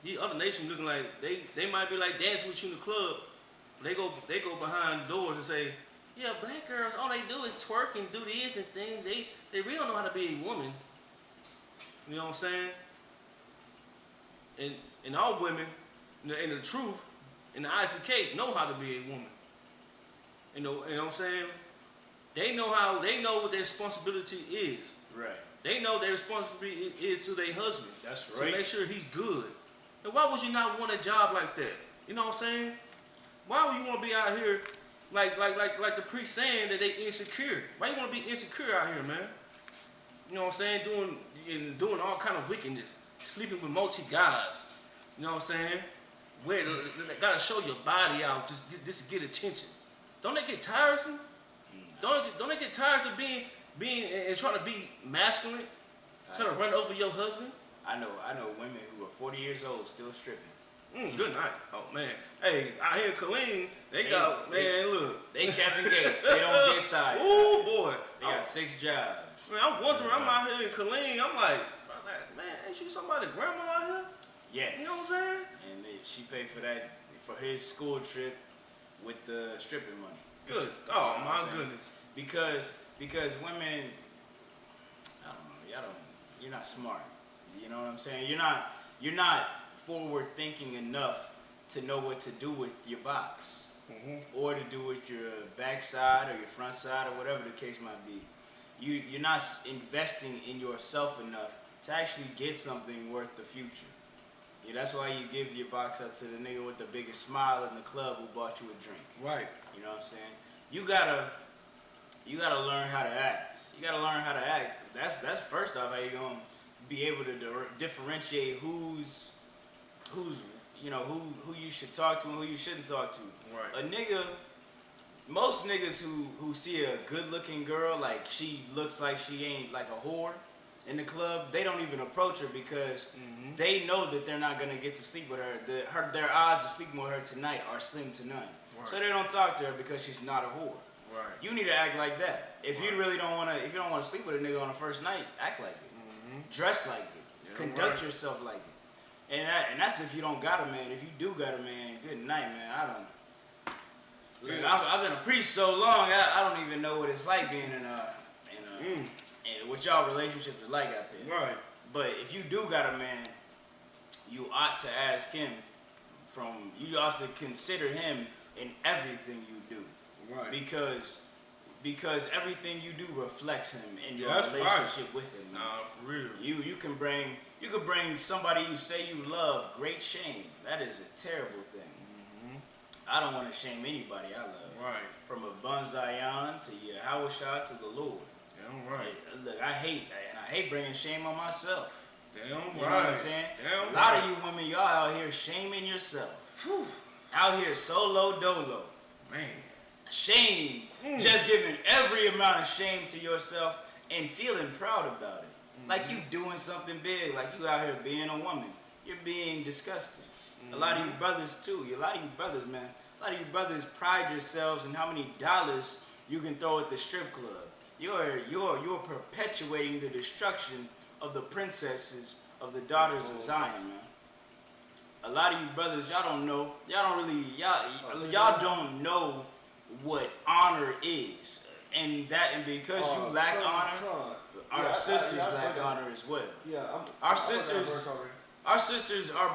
The other nation looking like, they might be like dancing with you in the club. They go behind doors and say, yeah, black girls, all they do is twerk and do this and things. They really don't know how to be a woman. You know what I'm saying? And all women, in the truth, in the Isupk, know how to be a woman. You know what I'm saying? They know what their responsibility is. Right. They know their responsibility is to their husband. That's right. To make sure he's good. And why would you not want a job like that? You know what I'm saying? Why would you want to be out here like the priest saying that they insecure? Why you want to be insecure out here, man? You know what I'm saying? Doing all kind of wickedness, sleeping with multi guys. You know what I'm saying? Where gotta show your body out just to get attention. Don't they get tiresome? Don't they get tired of being and trying to be masculine, trying to run over your husband? I know women who are 40 years old still stripping. Good night. Oh man. Hey, out here in Killeen, look. They Kevin Gates. They don't get tired. Oh boy. They got 6 jobs. Man, I'm wondering, I'm out here in Killeen, I'm like, man, ain't she somebody's grandma out here? Yes. You know what I'm saying? And she paid for his school trip with the stripping money. Good. Oh my goodness. Because women, I don't know, you're not smart. You know what I'm saying? You're not forward thinking enough to know what to do with your box, or to do with your backside or your front side or whatever the case might be. You're not investing in yourself enough to actually get something worth the future. Yeah, that's why you give your box up to the nigga with the biggest smile in the club who bought you a drink. Right. You know what I'm saying? You gotta learn how to act. You gotta learn how to act. That's first off how you gonna be able to differentiate who's who you should talk to and who you shouldn't talk to. Right. A nigga, most niggas who see a good looking girl, like she looks like she ain't like a whore in the club, they don't even approach her because they know that they're not gonna get to sleep with her. Their odds of sleeping with her tonight are slim to none. Right. So they don't talk to her because she's not a whore. Right. You need to act like that. If you really don't wanna, if you don't wanna sleep with a nigga on the first night, act like it. Dress like it. Yeah, conduct yourself like it. And that's if you don't got a man. If you do got a man, good night, man. I've been a priest so long, I don't even know what it's like being in what y'all relationships are like out there. Right. But if you do got a man, you ought to ask him you also consider him in everything you do. Right. Because everything you do reflects him in your relationship with him. Man. Nah, for real. You can bring somebody you say you love great shame. That is a terrible thing. I don't want to shame anybody I love. Right. From a Bunzayan to Yahawashah to the Lord. Damn right. Look, I hate bringing shame on myself. Damn you right. You know what I'm saying? Damn a lot of you women, y'all out here shaming yourself. Whew. Out here solo dolo. Man. Shame. Just giving every amount of shame to yourself and feeling proud about it. Like you doing something big. Like you out here being a woman. You're being disgusting. A lot of you brothers too. A lot of you brothers, man. A lot of you brothers pride yourselves in how many dollars you can throw at the strip club. You're perpetuating the destruction of the princesses of the daughters of Zion, man. A lot of you brothers, y'all don't know. Y'all don't know what honor is, and because you lack honor, our sisters lack honor as well. Yeah, our sisters are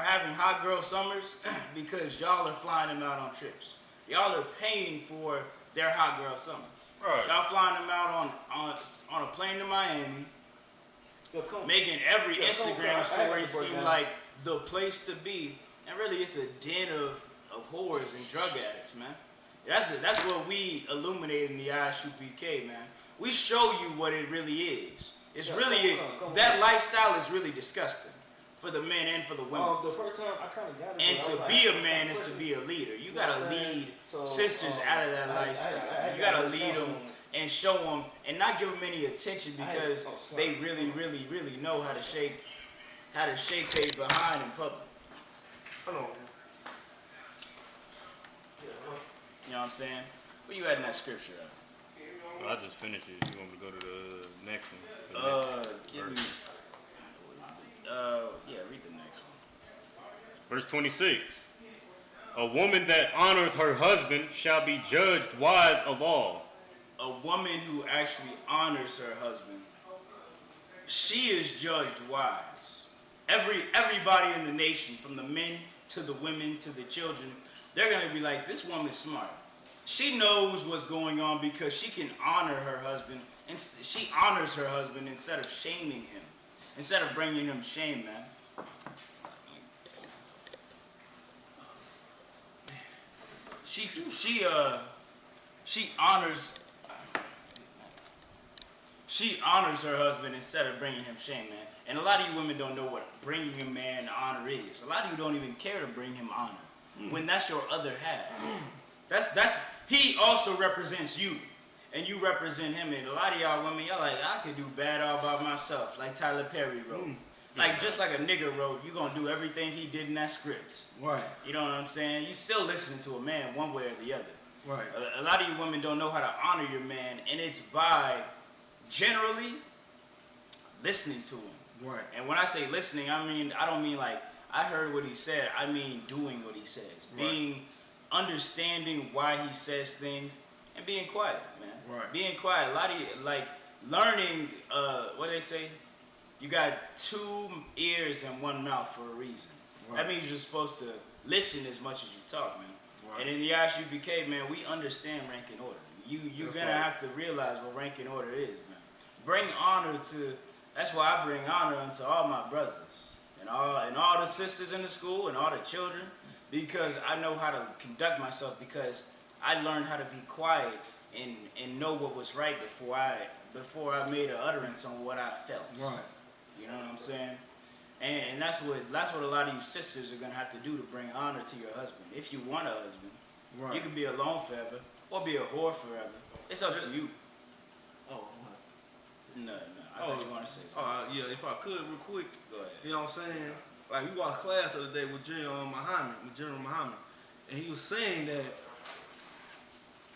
having hot girl summers because y'all are flying them out on trips. Y'all are paying for their hot girl summer. Right. Y'all flying them out on a plane to Miami, making every Instagram story seem like the place to be, and really it's a den of whores and drug addicts, man. That's what we illuminate in the Isupk, man. We show you what it really is. It's that lifestyle is really disgusting for the men and for the women. The first time I kind of got it. And to be a man is to be a leader. You gotta lead sisters out of that lifestyle. You gotta lead them and show them and not give them any attention because they really, really, really know how to shake their behind in public. Hold on. You know what I'm saying? Where you at in that scripture at? I just finished it. You want me to go to the next one? Read the next one. Verse 26. A woman that honoreth her husband shall be judged wise of all. A woman who actually honors her husband, she is judged wise. Everybody in the nation, from the men to the women to the children, they're going to be like, this woman's smart. She knows what's going on because she can honor her husband, and she honors her husband instead of shaming him, instead of bringing him shame, man. She honors her husband instead of bringing him shame, man. And a lot of you women don't know what bringing a man honor is. A lot of you don't even care to bring him honor when that's your other half. He also represents you, and you represent him. And a lot of y'all women, y'all like, I could do bad all by myself, like Tyler Perry wrote. Like, just like a nigga wrote, you gonna do everything he did in that script. Right. You know what I'm saying? You still listening to a man one way or the other. Right. A lot of you women don't know how to honor your man, and it's by generally listening to him. Right. And when I say listening, I don't mean like I heard what he said. I mean doing what he says, being understanding why he says things, and being quiet, man. Right. Being quiet. A lot of you, like learning. What do they say? You got 2 ears and 1 mouth for a reason. Right. That means you're supposed to listen as much as you talk, man. Right. And in the Isupk, man, we understand rank and order. You're gonna have to realize what rank and order is, man. Bring honor to. That's why I bring honor unto all my brothers and all the sisters in the school and all the children, because I know how to conduct myself, because I learned how to be quiet and know what was right before I made an utterance on what I felt. Right. You know what I'm saying? And that's what a lot of you sisters are gonna have to do to bring honor to your husband. If you want a husband, you can be alone forever or be a whore forever. It's up to you. Oh, No. I thought you wanted to say something. Yeah, if I could, real quick. Go ahead. You know what I'm saying? Like, we watched class the other day with General Muhammad, and he was saying that,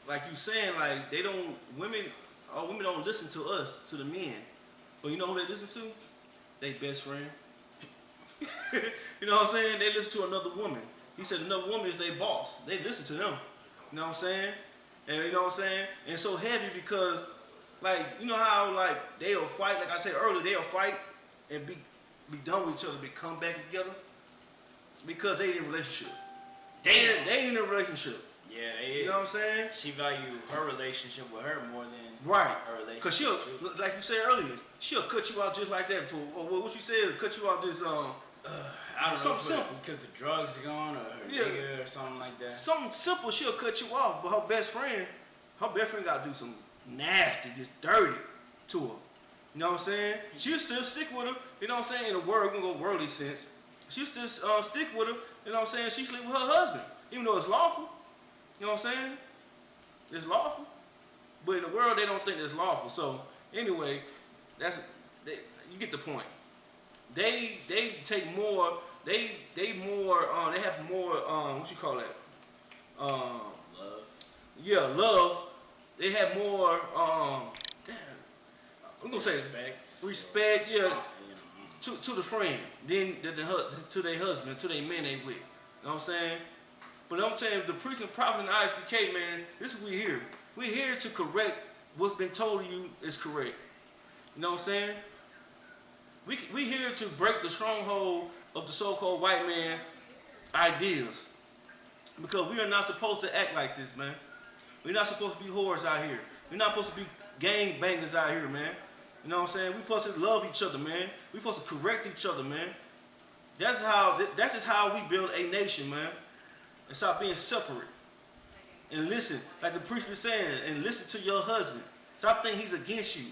like you saying, like women don't listen to us, to the men, but you know who they listen to? They best friend. You know what I'm saying? They listen to another woman. He said another woman is their boss. They listen to them. You know what I'm saying? And you know what I'm saying? And it's so heavy because, like, you know how, like, they'll fight, like I said earlier, they'll fight and be done with each other, but come back together because they in a relationship. They in a relationship. Yeah, they is. You know what I'm saying? She value her relationship with her more than right. her relationship. Because she'll, like you said earlier, she'll cut you out just like that. For what you said, cut you out just I don't know, something simple. Because the drugs are gone or her nigga or something like that. Something simple, she'll cut you off, but her best friend got to do some nasty, just dirty to her. You know what I'm saying? She'll still stick with her. You know what I'm saying? In a word, we're gonna go worldly sense. She'll still stick with her. You know what I'm saying? She sleep with her husband, even though it's lawful. You know what I'm saying? It's lawful, but in the world they don't think it's lawful. So anyway, you get the point. They take more. They have more. What you call that? Love. Yeah, love. They have more. I'm gonna say respect. Yeah, to the friend, then to their husband, to their men they with. You know what I'm saying? But I'm saying the priest and prophet and Isupk, man, this is what we here. We're here to correct what's been told to you is correct. You know what I'm saying? We here to break the stronghold of the so-called white man ideas. Because we are not supposed to act like this, man. We're not supposed to be whores out here. We're not supposed to be gang bangers out here, man. You know what I'm saying? We're supposed to love each other, man. We're supposed to correct each other, man. That's just how we build a nation, man. And stop being separate. And listen, like the priest was saying, and listen to your husband. Stop thinking he's against you.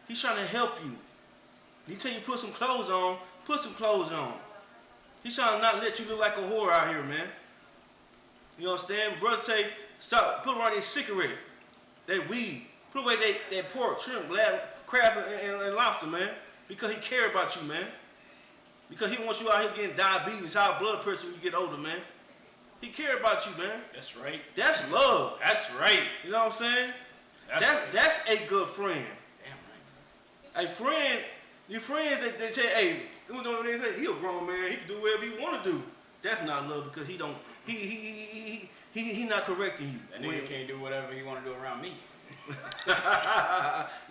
He's trying to help you. He tell you put some clothes on, put some clothes on. He's trying to not let you look like a whore out here, man. You understand? Brother say, stop, put around their cigarette, that weed, put away that pork, shrimp, crab, and lobster, man. Because he care about you, man. Because he wants you out here getting diabetes, high blood pressure when you get older, man. He care about you, man. That's right. That's love. That's right. You know what I'm saying? That's a good friend. Damn right. A friend, your friends, they say, hey, you know what they say? He a grown man. He can do whatever he want to do. That's not love because he don't he not correcting you. That nigga can't do whatever he want to do around me.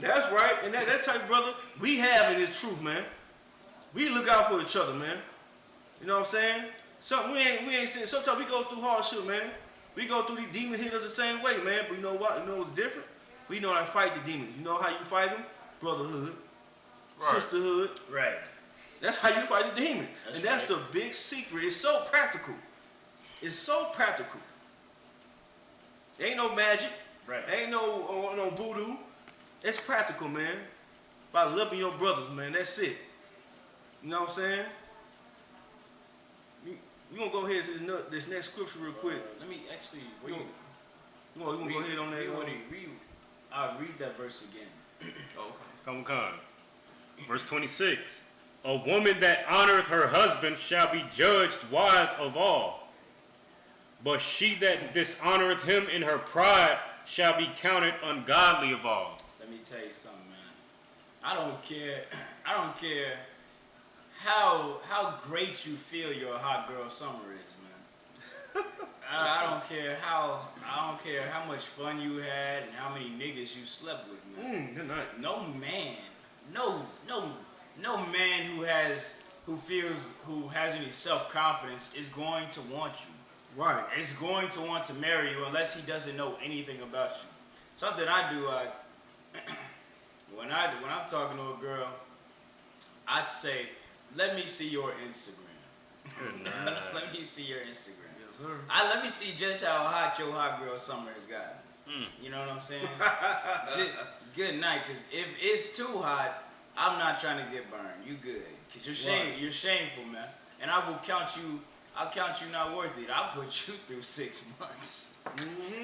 That's right. And that type of brother we have in this truth, man. We look out for each other, man. You know what I'm saying? Something we ain't saying. Sometimes we go through hardship, man. We go through these demon hitters the same way, man. But you know what? You know what's different? We know how to fight the demons. You know how you fight them? Brotherhood, sisterhood. Right. That's how you fight the demon. That's the big secret. It's so practical. It's so practical. Ain't no magic. Right. Ain't no voodoo. It's practical, man. By loving your brothers, man. That's it. You know what I'm saying? You gonna go ahead and say this next scripture real quick. Let me actually. You gonna go ahead on that? I'll read that verse again. Come. Verse 26. A woman that honoreth her husband shall be judged wise of all. But she that dishonoreth him in her pride shall be counted ungodly of all. Let me tell you something, man. I don't care how great you feel your hot girl summer is, man. I don't care how much fun you had and how many niggas you slept with, man. Good night. No man who has any self-confidence is going to want you. Right. Is going to want to marry you unless he doesn't know anything about you. Something I do, when I'm talking to a girl, I'd say, let me see your Instagram. Let me see your Instagram. Let me see just how hot your hot girl summer has gotten. You know what I'm saying? Good night, because if it's too hot, I'm not trying to get burned. You good. Because you're shameful, man. And I'll count you not worth it. I'll put you through 6 months.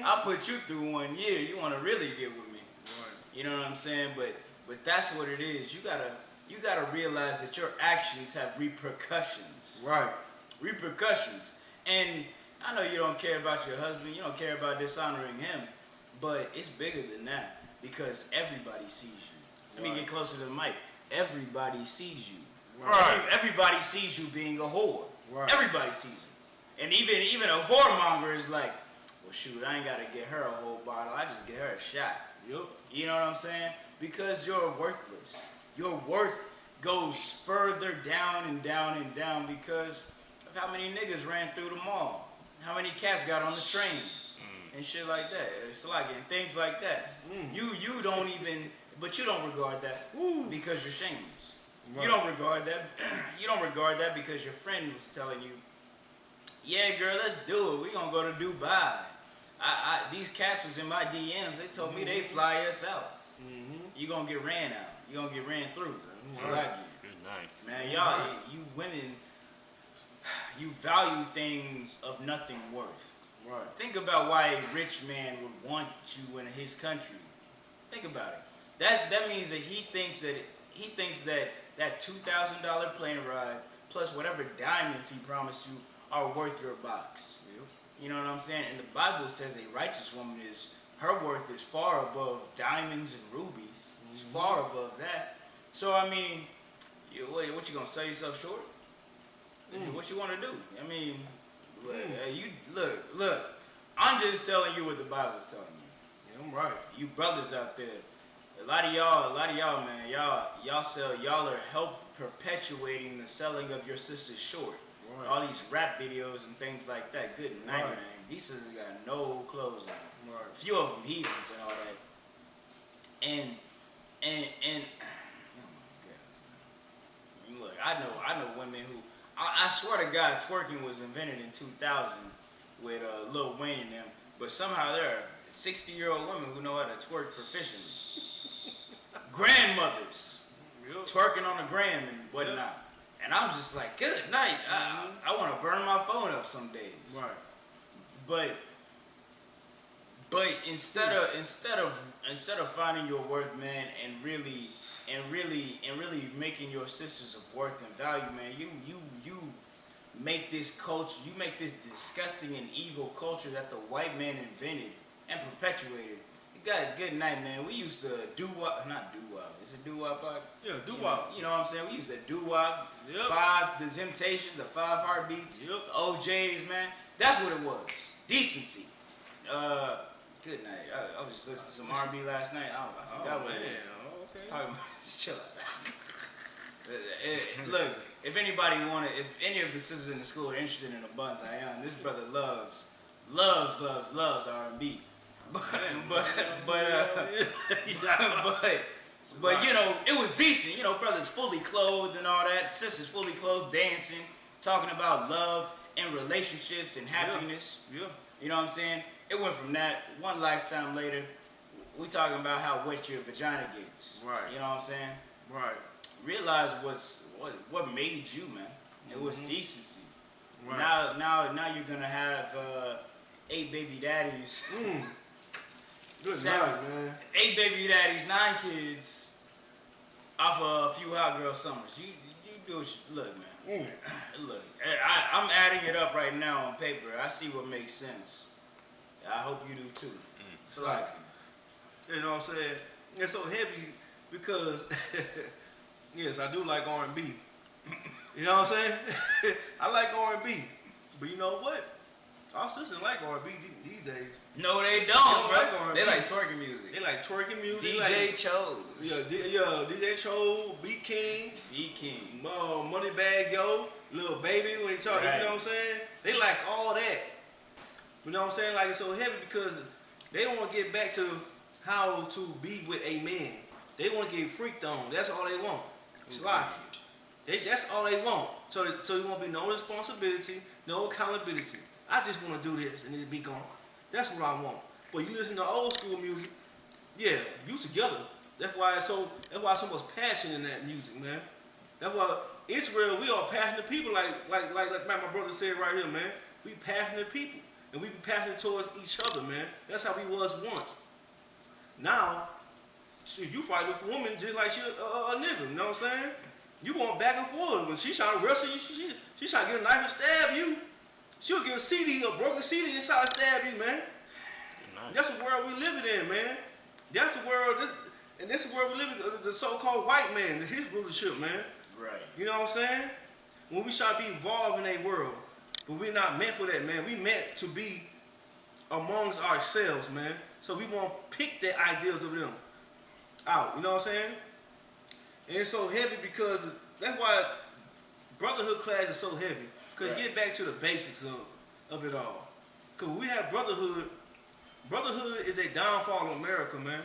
I'll put you through 1 year. You want to really get with me. Right. You know what I'm saying? But that's what it is. You gotta realize that your actions have repercussions. Right. Repercussions. And I know you don't care about your husband. You don't care about dishonoring him. But it's bigger than that. Because everybody sees you. Let me get closer to the mic. Everybody sees you. Right. Everybody sees you being a whore. Right. Everybody sees it. And even a whoremonger is like, well, shoot, I ain't got to get her a whole bottle. I just get her a shot. Yep. You know what I'm saying? Because you're worthless. Your worth goes further down and down and down because of how many niggas ran through the mall. How many cats got on the train. And shit like that. It's like, and things like that. You don't even, but you don't regard that because you're shameless. Right. You don't regard that. You don't regard that because your friend was telling you, yeah, girl, let's do it. We gonna go to Dubai. These cats was in my DMs. They told me they fly us out. You gonna get ran out. You gonna get ran through. That's what I get. Good night. Man, y'all, you women, you value things of nothing worth. Right. Think about why a rich man would want you in his country. Think about it. That means that he thinks that that $2,000 plane ride plus whatever diamonds he promised you are worth your box. Yep. You know what I'm saying? And the Bible says a righteous woman her worth is far above diamonds and rubies. It's far above that. So I mean, what you gonna sell yourself short? What you want to do? I mean, look. I'm just telling you what the Bible's telling you. Yeah, I'm right. You brothers out there, a lot of y'all, man, y'all are help perpetuating the selling of your sisters short. Right. All these rap videos and things like that. Good night, man. These sisters got no clothes on. Right. A few of them heathens and all that. And oh my goodness, man. Look, I know women who I swear to God, twerking was invented in 2000 with Lil Wayne and them, but somehow there are 60-year-old women who know how to twerk proficiently. Grandmothers twerking on the gram and whatnot. And I'm just like, good night. I want to burn my phone up some days. Right. But instead of finding your worth, man, and really making your sisters of worth and value, man, you make this culture, you make this disgusting and evil culture that the white man invented and perpetuated. good night, man. We used to not doo-wop. Is it doo-wop? Yeah, doo-wop. You know what I'm saying? We used to doo-wop. Yep. The Temptations, the 5 Heartbeats, Yep. the OJs, man. That's what it was. Decency. Good night. I was just listening to some R&B last night. I forgot what it is. Okay. Talking about chill out. Look, if any of the sisters in the school are interested in a buzz, I am. This brother loves R&B. But you know, it was decent. You know, brothers fully clothed and all that. Sisters fully clothed, dancing, talking about love and relationships and happiness. Yeah. You know what I'm saying? It went from that one lifetime later. We talking about how wet your vagina gets. Right. You know what I'm saying? Right. Realize what made you, man. It was decency. Right. Now you're gonna have 8 baby daddies. Good night, man. 8 baby daddies, 9 kids, off of a few hot girl summers. You do what you look, man. Look, I'm adding it up right now on paper. I see what makes sense. I hope you do too. So like, you know what I'm saying? It's so heavy because yes, I do like R&B. You know what I'm saying? I like R&B, but you know what? Our sisters like R&B these days. No, they don't, bro. Like they like twerking music. They like twerking music. DJ Chose. Yeah, DJ Chose, B King, Moneybag Yo, Lil Baby when he talk. Right. You know what I'm saying? They like all that. You know what I'm saying? Like it's so heavy because they want to get back to how to be with a man. They want to get freaked on. That's all they want. It's like that's all they want. So there won't be no responsibility, no accountability. I just want to do this and it be gone. That's what I want. But you listen to old school music, yeah, you together. That's why so much passion in that music, man. That's why Israel, we are passionate people, like my brother said right here, man. We passionate people, and we be passionate towards each other, man. That's how we was once. Now, shit, you fight with a woman just like she a nigga. You know what I'm saying? You going back and forth. When she trying to wrestle you, she trying to get a knife and stab you. She'll get a broken CD inside and stab you, man. Nice. That's the world we living in, man. That's the world. This is the world we live in. The so-called white man, his rulership, man. Right. You know what I'm saying? When we try to be involved in a world, but we're not meant for that, man. We meant to be amongst ourselves, man. So we won't pick the ideas of them out. You know what I'm saying? And it's so heavy because that's why brotherhood class is so heavy. Because get back to the basics of it all. Because we have brotherhood. Brotherhood is a downfall of America, man.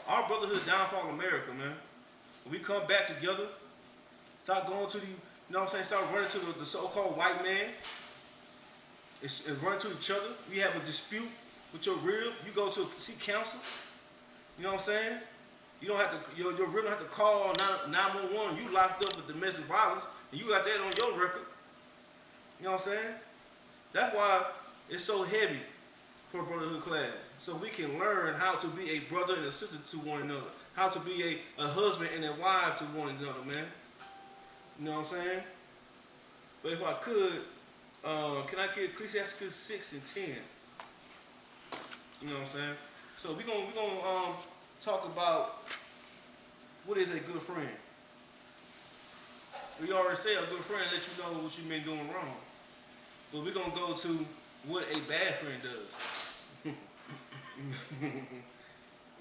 Our brotherhood downfall of America, man. When we come back together, start going to the, you know what I'm saying, start running to the so-called white man. It's running to each other. We have a dispute with your rib. You go to seek counsel. You know what I'm saying? You don't have to, your rib don't have to call 911. You locked up with domestic violence, and you got that on your record. You know what I'm saying? That's why it's so heavy for brotherhood class. So we can learn how to be a brother and a sister to one another. How to be a husband and a wife to one another, man. You know what I'm saying? But if I could, can I get Ecclesiastes 6 and 10? You know what I'm saying? So we're gonna talk about what is a good friend. We already say a good friend let you know what you've been doing wrong. But we're going to go to what a bad friend does.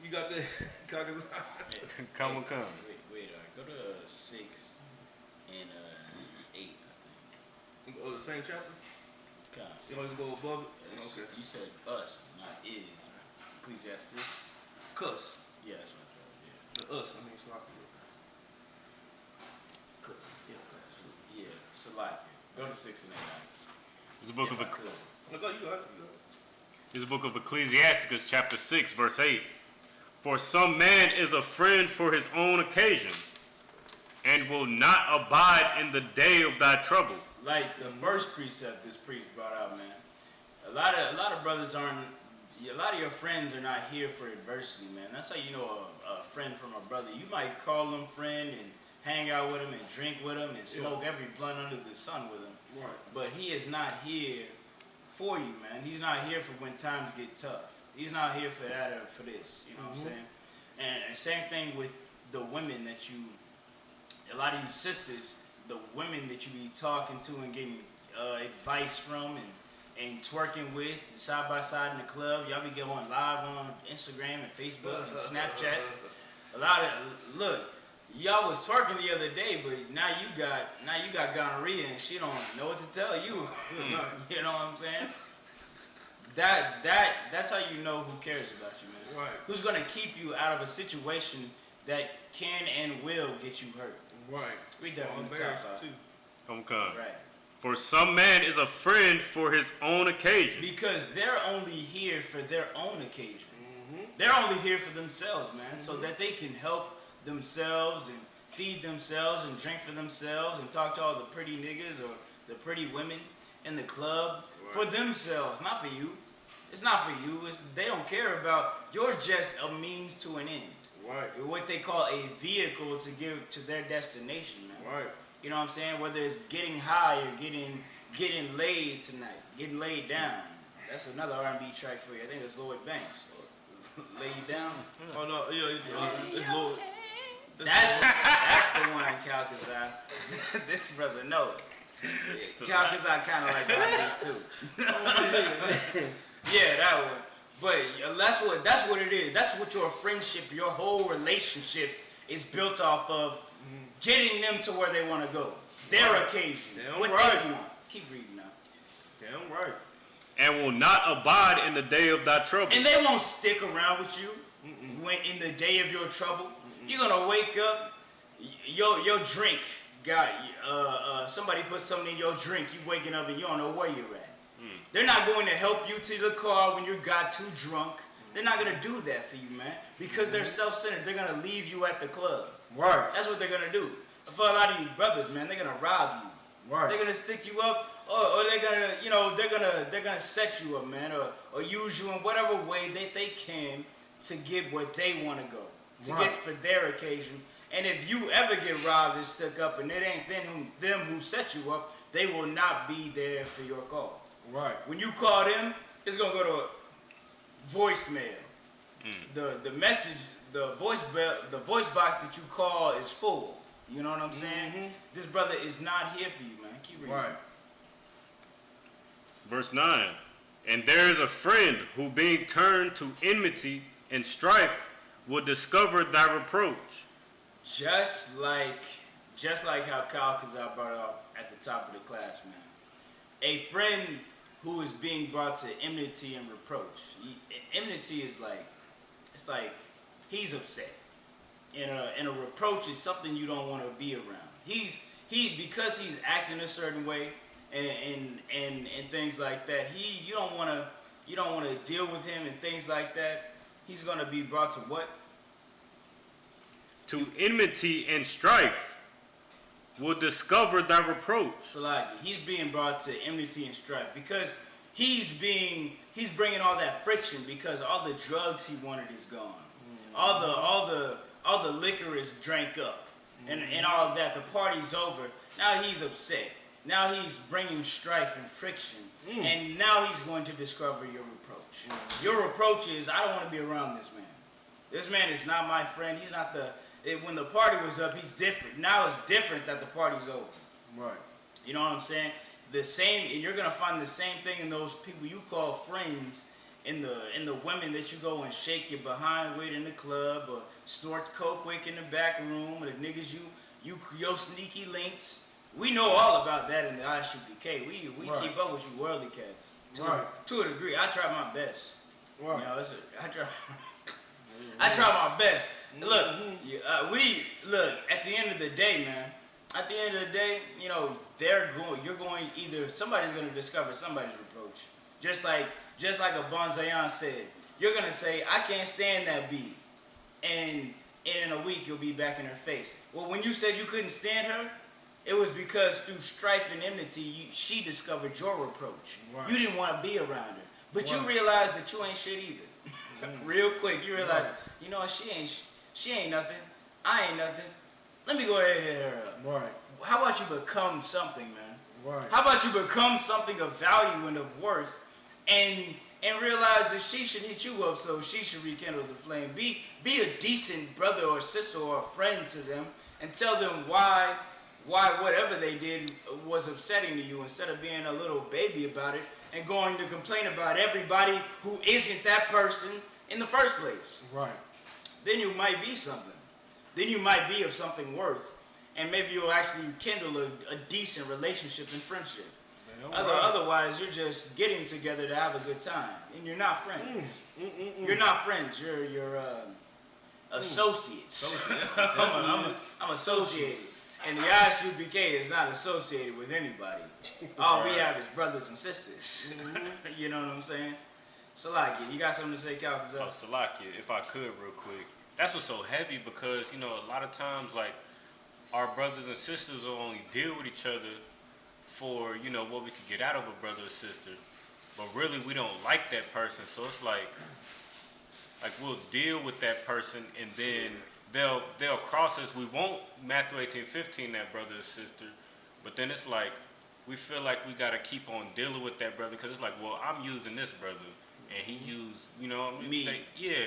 You got that? Come. Wait. Go to 6 and 8, I think. Oh, the same chapter? You want to go above it? Okay. You said us, not is. Ecclesiastes. Cuss. Yeah, that's what I thought, The us, I mean, it's like cuss. Yeah, cuss. yeah. Salaki. Go to 6 and 8. It's the book of you got it. It's the book of Ecclesiasticus, chapter 6, verse 8. For some man is a friend for his own occasion, and will not abide in the day of thy trouble. Like the first precept this priest brought out, man. A lot of brothers aren't. A lot of your friends are not here for adversity, man. That's how you know a friend from a brother. You might call him friend and hang out with him and drink with him and smoke every blunt under the sun with him. Right. But he is not here for you, man. He's not here for when times get tough. He's not here for that or for this. You know what I'm saying? And same thing with the women that you, a lot of you sisters, the women that you be talking to and getting advice from and twerking with side by side in the club. Y'all be going live on Instagram and Facebook and Snapchat. A lot of look, y'all was twerking the other day, but now you got gonorrhea and she don't know what to tell you. You know what I'm saying? That's how you know who cares about you, man. Right. Who's gonna keep you out of a situation that can and will get you hurt. Right. We definitely talk about it. Right. Right. For some man is a friend for his own occasion. Because they're only here for their own occasion. They're only here for themselves, man, so that they can help themselves and feed themselves and drink for themselves and talk to all the pretty niggas or the pretty women in the club for themselves, not for you. It's not for you. They don't care about. You're just a means to an end. Right. You're what they call a vehicle to give to their destination, man. Right. You know what I'm saying? Whether it's getting high or getting laid tonight, getting laid down. That's another R&B track for you. I think it's Lloyd Banks. Lay you down. Oh no, yeah, it's Lloyd. That's the one, Calcazar. This brother know it. Calcazar kind of like that too. Yeah, that one. But that's what it is. That's what your friendship, your whole relationship is built off of. Getting them to where they want to go. Their occasion. Damn what right. they want. Keep reading now. Damn right. And will not abide in the day of thy trouble. And they won't stick around with you when in the day of your trouble. You're gonna wake up, your drink got somebody put something in your drink. You waking up and you don't know where you're at. They're not going to help you to the car when you got too drunk. They're not gonna do that for you, man, because they're self-centered. They're gonna leave you at the club. Right. That's what they're gonna do. For a lot of you brothers, man, they're gonna rob you. Right. They're gonna stick you up, or they're gonna, they're gonna set you up, man, or use you in whatever way that they can to get what they want to go, to get for their occasion. And if you ever get robbed and stuck up, and it ain't them who set you up, they will not be there for your call. Right. When you call them, it's gonna go to voicemail. The message. The voice box that you call is full. You know what I'm saying? This brother is not here for you, man. Keep reading. Right. Verse 9. And there is a friend who being turned to enmity and strife will discover thy reproach. Just like how Kyle Kazar brought it up at the top of the class, man. A friend who is being brought to enmity and reproach. Enmity is like, it's like, he's upset, and a reproach is something you don't want to be around. Because he's acting a certain way, and things like that. You don't want to deal with him and things like that. He's gonna be brought to what? To enmity and strife will discover thy reproach. So like he's being brought to enmity and strife because he's bringing all that friction because all the drugs he wanted is gone. All the liquor is drank up, and all of that. The party's over. Now he's upset. Now he's bringing strife and friction, and now he's going to discover your reproach. Your reproach is, I don't want to be around this man. This man is not my friend. He's not when the party was up, he's different. Now it's different that the party's over. Right. You know what I'm saying? The same, and you're gonna find the same thing in those people you call friends. In the women that you go and shake your behind with in the club, or snort coke with in the back room, or the niggas your sneaky links. We know all about that in the Isupk. We keep up with you worldly cats to a degree. I try my best. Right. You know, I try my best. Look, at the end of the day, man. At the end of the day, you know, somebody's gonna discover somebody's reproach. Just like a Bonzayan said, you're gonna say, I can't stand that beat, and in a week you'll be back in her face. Well, when you said you couldn't stand her, it was because through strife and enmity, she discovered your reproach. Right. You didn't want to be around her, but you realized that you ain't shit either. Real quick, you realize, you know what? She ain't nothing. I ain't nothing. Let me go ahead and hit her up. Right. How about you become something, man? Right. How about you become something of value and of worth, and realize that she should hit you up, so she should rekindle the flame. Be a decent brother or sister or a friend to them, and tell them why whatever they did was upsetting to you, instead of being a little baby about it and going to complain about everybody who isn't that person in the first place. Right. Then you might be something. Then you might be of something worth. And maybe you'll actually kindle a decent relationship and friendship. Otherwise, you're just getting together to have a good time. And you're not friends. You're not friends. You're associates. I'm associated. And the Isupk is not associated with anybody. All we have is brothers and sisters. You know what I'm saying? Salakia, you got something to say, Cal? Salakia, if I could real quick. That's what's so heavy because, you know, a lot of times, like, our brothers and sisters will only deal with each other for, you know, what we could get out of a brother or sister. But really, we don't like that person. So it's like we'll deal with that person and then they'll cross us. We won't Matthew 18:15 that brother or sister. But then it's like, we feel like we got to keep on dealing with that brother because it's like, well, I'm using this brother. And he used, you know, me.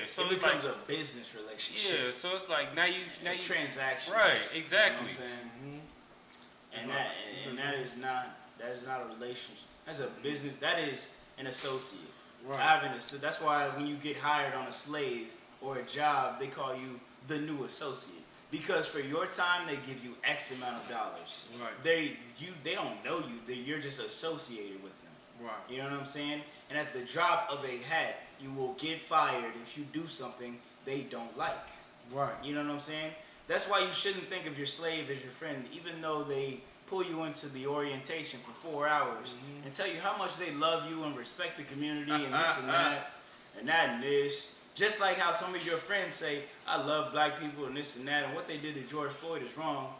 So it becomes a business relationship. Yeah, so it's like now you transactions. Right, exactly. You know what I'm saying? And that is not a relationship. That's a business. That is an associate. Right. That's why when you get hired on a slave or a job, they call you the new associate. Because for your time, they give you X amount of dollars. Right. They don't know you. You're just associated with them. Right. You know what I'm saying? And at the drop of a hat, you will get fired if you do something they don't like. Right. You know what I'm saying? That's why you shouldn't think of your slave as your friend, even though they pull you into the orientation for 4 hours and tell you how much they love you and respect the community and this and that and that and this. Just like how some of your friends say, I love black people and this and that, and what they did to George Floyd is wrong.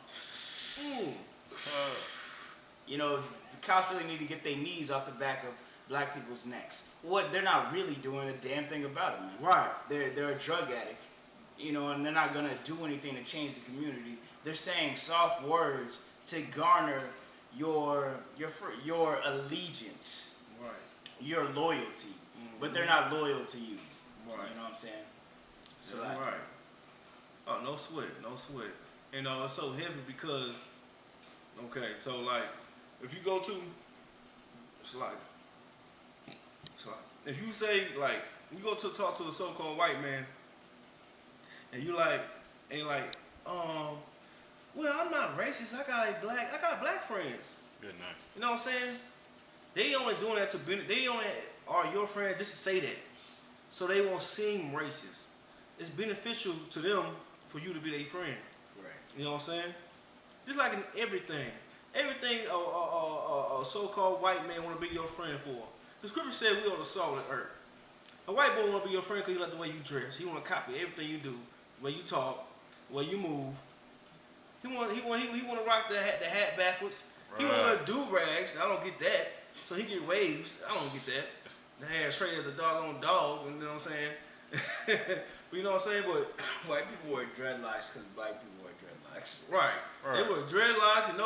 You know, the cops really need to get their knees off the back of black people's necks. What they're not really doing a damn thing about it, man. Right. They're a drug addict, you know, and they're not gonna do anything to change the community. They're saying soft words to garner your allegiance, right, your loyalty, but they're not loyal to you. Right. You know what I'm saying? So yeah, right. Oh, no sweat. You know, it's so heavy because, okay, so like, if you go to, it's like, if you say, like, you go to talk to a so-called white man, and you like, well, I'm not racist. I got black friends. Good night. You know what I'm saying? They only doing that they only are your friends just to say that, so they won't seem racist. It's beneficial to them for you to be their friend. Right. You know what I'm saying? Just like in everything a so-called white man want to be your friend for. The scripture said we are the salt of the earth. A white boy want to be your friend because he like the way you dress. He want to copy everything you do, the way you talk, the way you move. He want to rock the hat backwards. Right. He want to wear do-rags. I don't get that. So he get waves. I don't get that. The hair straight as a doggone dog. You know what I'm saying? You know what I'm saying? But white people wear dreadlocks because black people wear dreadlocks. Right. They wear dreadlocks and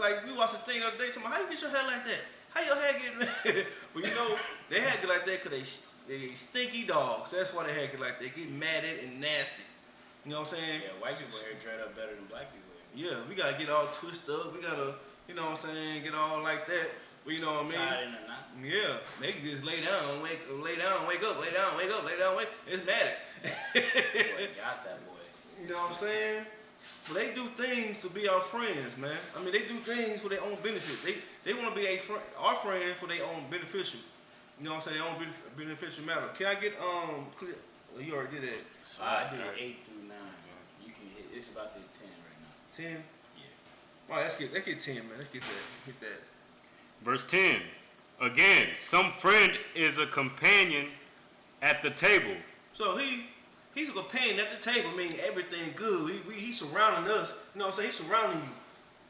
like we watched the thing the other day. Somebody, how you get your hair like that? How your hair get? Well, you know they hair get like that because they stinky dogs. That's why they hair get like that. They get matted and nasty. You know what I'm saying? Yeah, white people hair dread up better than black people. Yeah, we gotta get all twisted up. We gotta, you know what I'm saying, get all like that. You know what I mean? Tied in a knot. Yeah, they can just lay down, wake up, lay down, wake up. It's matted. Boy, got that boy. You know what I'm saying? But they do things to be our friends, man. I mean, they do things for their own benefit. They want to be our friend for their own beneficial. You know what I'm saying? Their own beneficial matter. Can I get clear? Well, you already did that. I did 8 through 9. You can hit. It's about to hit 10 right now. 10. Yeah. All right, let's get 10, man. Let's get that. Hit that. Verse 10. Again, some friend is a companion at the table. So he's a companion at the table, meaning everything good. He's surrounding us. You know what I'm saying? He's surrounding you.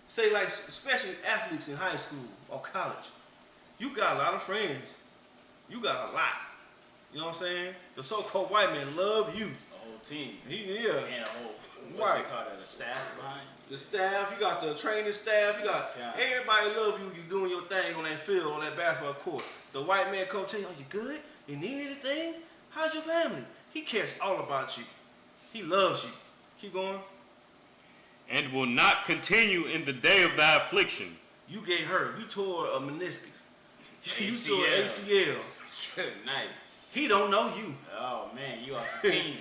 Say like, especially athletes in high school or college. You got a lot of friends. You got a lot. You know what I'm saying? The so-called white man love you. A whole team. Yeah. And a whole, what they call that, a staff behind you. The staff, you got the training staff, you got everybody love you. You doing your thing on that field, on that basketball court. The white man come tell you, "Are you good? You need anything? How's your family?" He cares all about you. He loves you. Keep going. And will not continue in the day of thy affliction. You get hurt. You tore a meniscus. You ACL. tore ACL. Good night. He don't know you. Oh man, you off the team.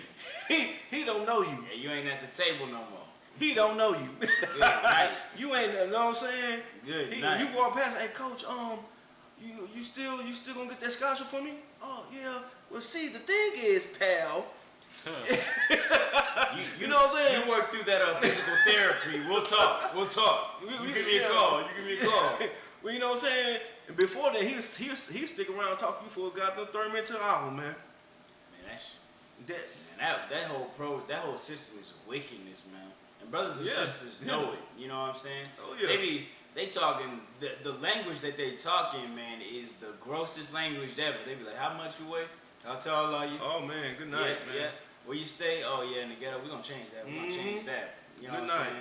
he don't know you. Yeah, you ain't at the table no more. He don't know you. Good night. You ain't, you know what I'm saying? Good night. You walk past, hey coach, you still gonna get that scholarship for me? Oh yeah. Well, see, the thing is, pal. You know what I'm saying? You work through that physical therapy. We'll talk. You give me a call. Well, you know what I'm saying? And before that, he'll stick around and talk to you for a goddamn 30 minutes to an hour, man. That whole system is wickedness, man. And brothers and sisters know it. You know what I'm saying? Oh yeah. They talking the language that they talking, man, is the grossest language ever. They be like, "How much you weigh? How tall are you?" Oh man, good night, man. Yeah. Where you stay? Oh yeah, in the ghetto. We gonna change that. We gonna change that. You know good what I'm night.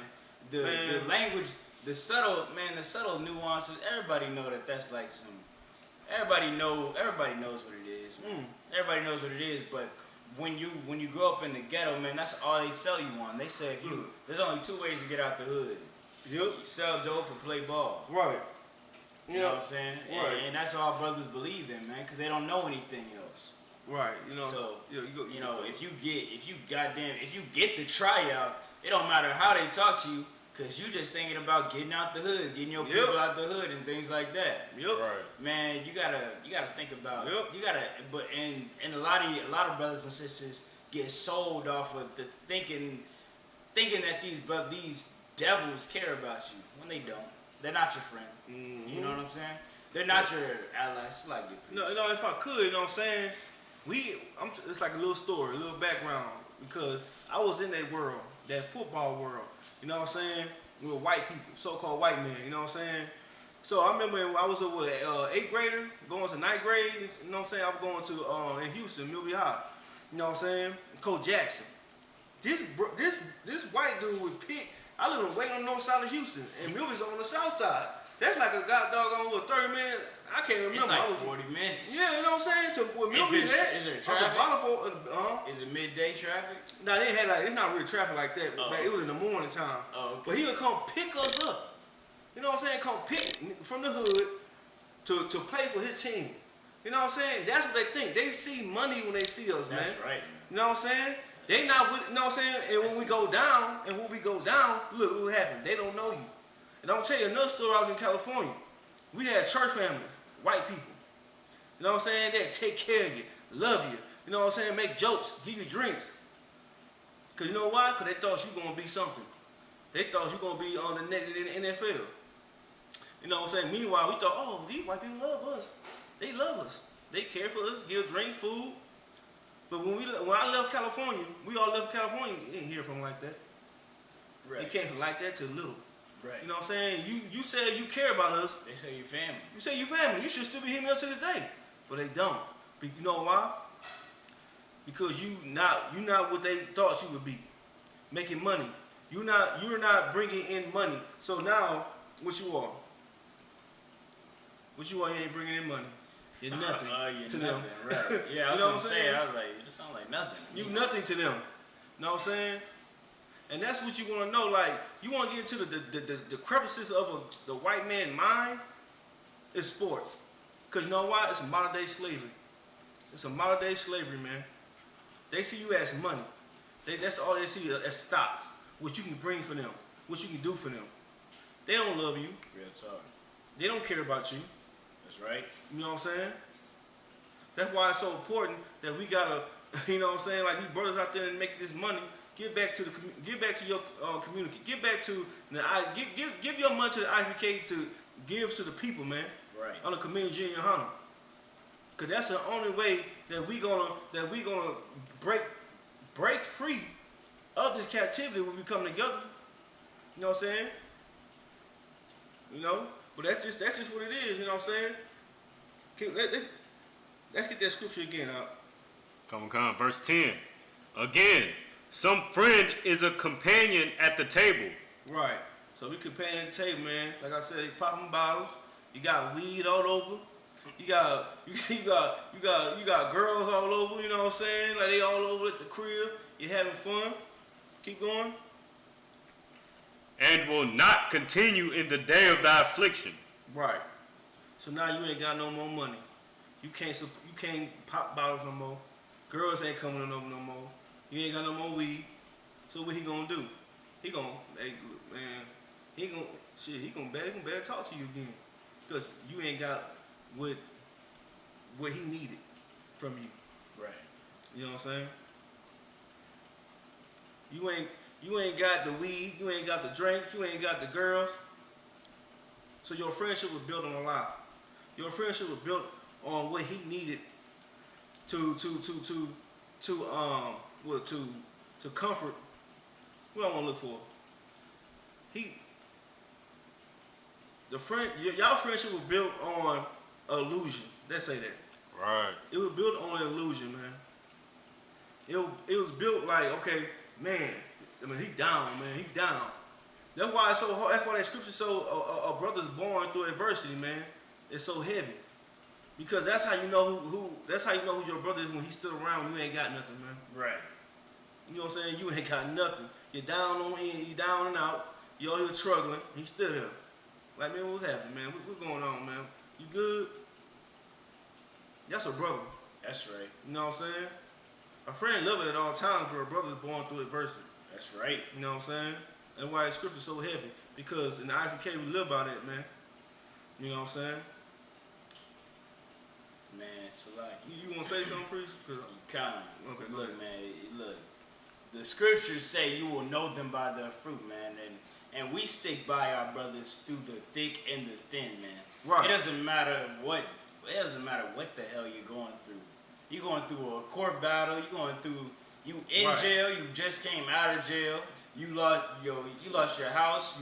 saying? The language, the subtle nuances. Everybody know that's like some. Everybody knows what it is. Everybody knows what it is, but when you grow up in the ghetto, man, that's all they sell you on. They say there's only two ways to get out the hood. Yep. You sell dope or play ball. Right. You know what I'm saying? Right. And that's all brothers believe in, man, because they don't know anything else. Right. You know. So you know, if you get the tryout, it don't matter how they talk to you, cause you just thinking about getting out the hood, getting your people out the hood, and things like that. Yep. Right. Man, you gotta think about. But a lot of brothers and sisters get sold off of the thinking that these devils care about you when they don't. They're not your friend. You know what I'm saying? They're not your allies. Like your No, if I could, you know what I'm saying? It's like a little story, a little background, because I was in that world, that football world. You know what I'm saying? We were white people, so-called white men. You know what I'm saying? So I remember when I was a 8th grader, going to 9th grade. You know what I'm saying? I was going to in Houston, Milby High. You know what I'm saying? Coach Jackson. This white dude would pick. I live in Wayne on the north side of Houston, and Milby's on the south side. That's like a doggone 30 minute. I can't remember. It's like 40 minutes. Yeah, you know what I'm saying? To where Milby's at. Is there traffic? Is it midday traffic? No, they had it's not really traffic like that. But it was in the morning time. Oh, okay. But he would come pick us up. You know what I'm saying? Come pick from the hood to play for his team. You know what I'm saying? That's what they think. They see money when they see us, man. That's right. You know what I'm saying? They not with, you know what I'm saying? And when we go down, look what happened. They don't know you. And I'm gonna tell you another story. I was in California. We had church family, white people. You know what I'm saying? They take care of you, love you. You know what I'm saying? Make jokes, give you drinks. Cause you know why? Cause they thought you gonna be something. They thought you gonna be on the next in the NFL. You know what I'm saying? Meanwhile, we thought, oh, these white people love us. They love us. They care for us, give drinks, food. But when I left California, we all left California. You didn't hear from like that. Right. It came from like that to little. Right. You know what I'm saying? You said you care about us. They say you family. You say you family. You should still be hitting me up to this day. But they don't. But you know why? Because you're not what they thought you would be. Making money. You're not bringing in money. So now, what you are? What you are? You ain't bringing in money. You're nothing you're to nothing, them. Right. Yeah, I was gonna say, I was like, you sound like nothing. You nothing to them. You know what I'm saying? And that's what you want to know. Like, you want to get into the crevices of the white man's mind. It's sports. Because you know why? It's a modern day slavery. It's a modern day slavery, man. They see you as money. That's all they see as stocks. What you can bring for them. What you can do for them. They don't love you. Real talk. They don't care about you. That's right. You know what I'm saying? That's why it's so important that we gotta, you know what I'm saying, like these brothers out there and making this money. Give back to your community. Give back to give your money to the IPK to give to the people, man. Right. On the community junior honor. Cause that's the only way that we gonna break free of this captivity when we come together. You know what I'm saying? You know, but that's just what it is. You know what I'm saying? Let's get that scripture again out. Come. Verse 10. Again, Some friend is a companion at the table. Right. So we companion at the table, man. Like I said, they popping bottles. You got weed all over. You got girls all over. You know what I'm saying? Like they all over at the crib. You having fun. Keep going. And will not continue in the day of thy affliction. Right. So now you ain't got no more money. You can't pop bottles no more. Girls ain't coming over no more. You ain't got no more weed. So what he gonna do? He gonna, hey, look, man. He gonna better talk to you again, cause you ain't got what he needed from you. Right. You know what I'm saying? You ain't got the weed. You ain't got the drink. You ain't got the girls. So your friendship was built on a lie. Your friendship was built on what he needed to comfort. What I want to look for. Y'all friendship was built on illusion. Let's say that. Right. It was built on illusion, man. It was built like, okay, man. I mean, he down, man. He down. That's why it's so hard. That's why that scripture so a brother's born through adversity, man. It's so heavy. Because that's how you know who that's how you know who your brother is when he's still around. You ain't got nothing, man. Right. You know what I'm saying? You ain't got nothing. You're down on in, you down and out. You're struggling. He's still there. Like, man, what's happening, man? What's going on, man? You good? That's a brother. That's right. You know what I'm saying? A friend love it at all times, but a brother's born through adversity. That's right. You know what I'm saying? That's why the scripture's so heavy. Because in the Isupk we live by that, man. You know what I'm saying? Man, it's like you want to say something, priest? Kind. Okay, look, man. Look, the scriptures say you will know them by their fruit, man, and we stick by our brothers through the thick and the thin, man. Right. It doesn't matter what the hell you're going through. You're going through a court battle. You're going through. You in right. jail. You just came out of jail. You lost your house.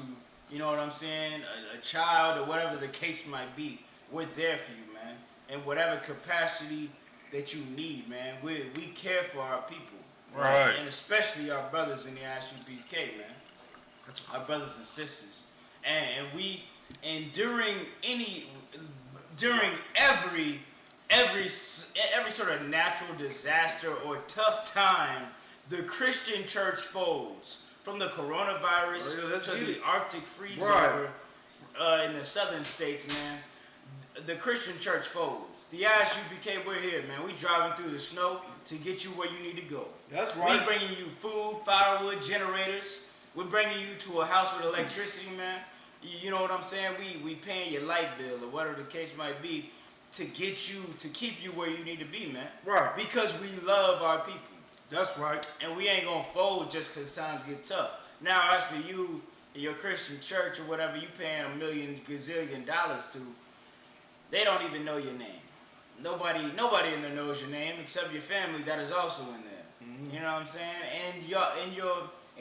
You know what I'm saying? A child or whatever the case might be. We're there for you, man. In whatever capacity that you need, man. We care for our people. Right. And especially our brothers in the Isupk, man. Our brothers and sisters. And during every sort of natural disaster or tough time, the Christian church folds. From the coronavirus to the Arctic freeze over in the southern states, man. The Christian church folds. The Isupk, we're here, man. We driving through the snow to get you where you need to go. That's right. We bringing you food, firewood, generators. We're bringing you to a house with electricity, man. You know what I'm saying? We paying your light bill or whatever the case might be to keep you where you need to be, man. Right. Because we love our people. That's right. And we ain't gonna fold just because times get tough. Now, as for you, your Christian church or whatever you paying $1 million gazillion to, they don't even know your name. Nobody in there knows your name except your family that is also in there. Mm-hmm. You know what I'm saying? And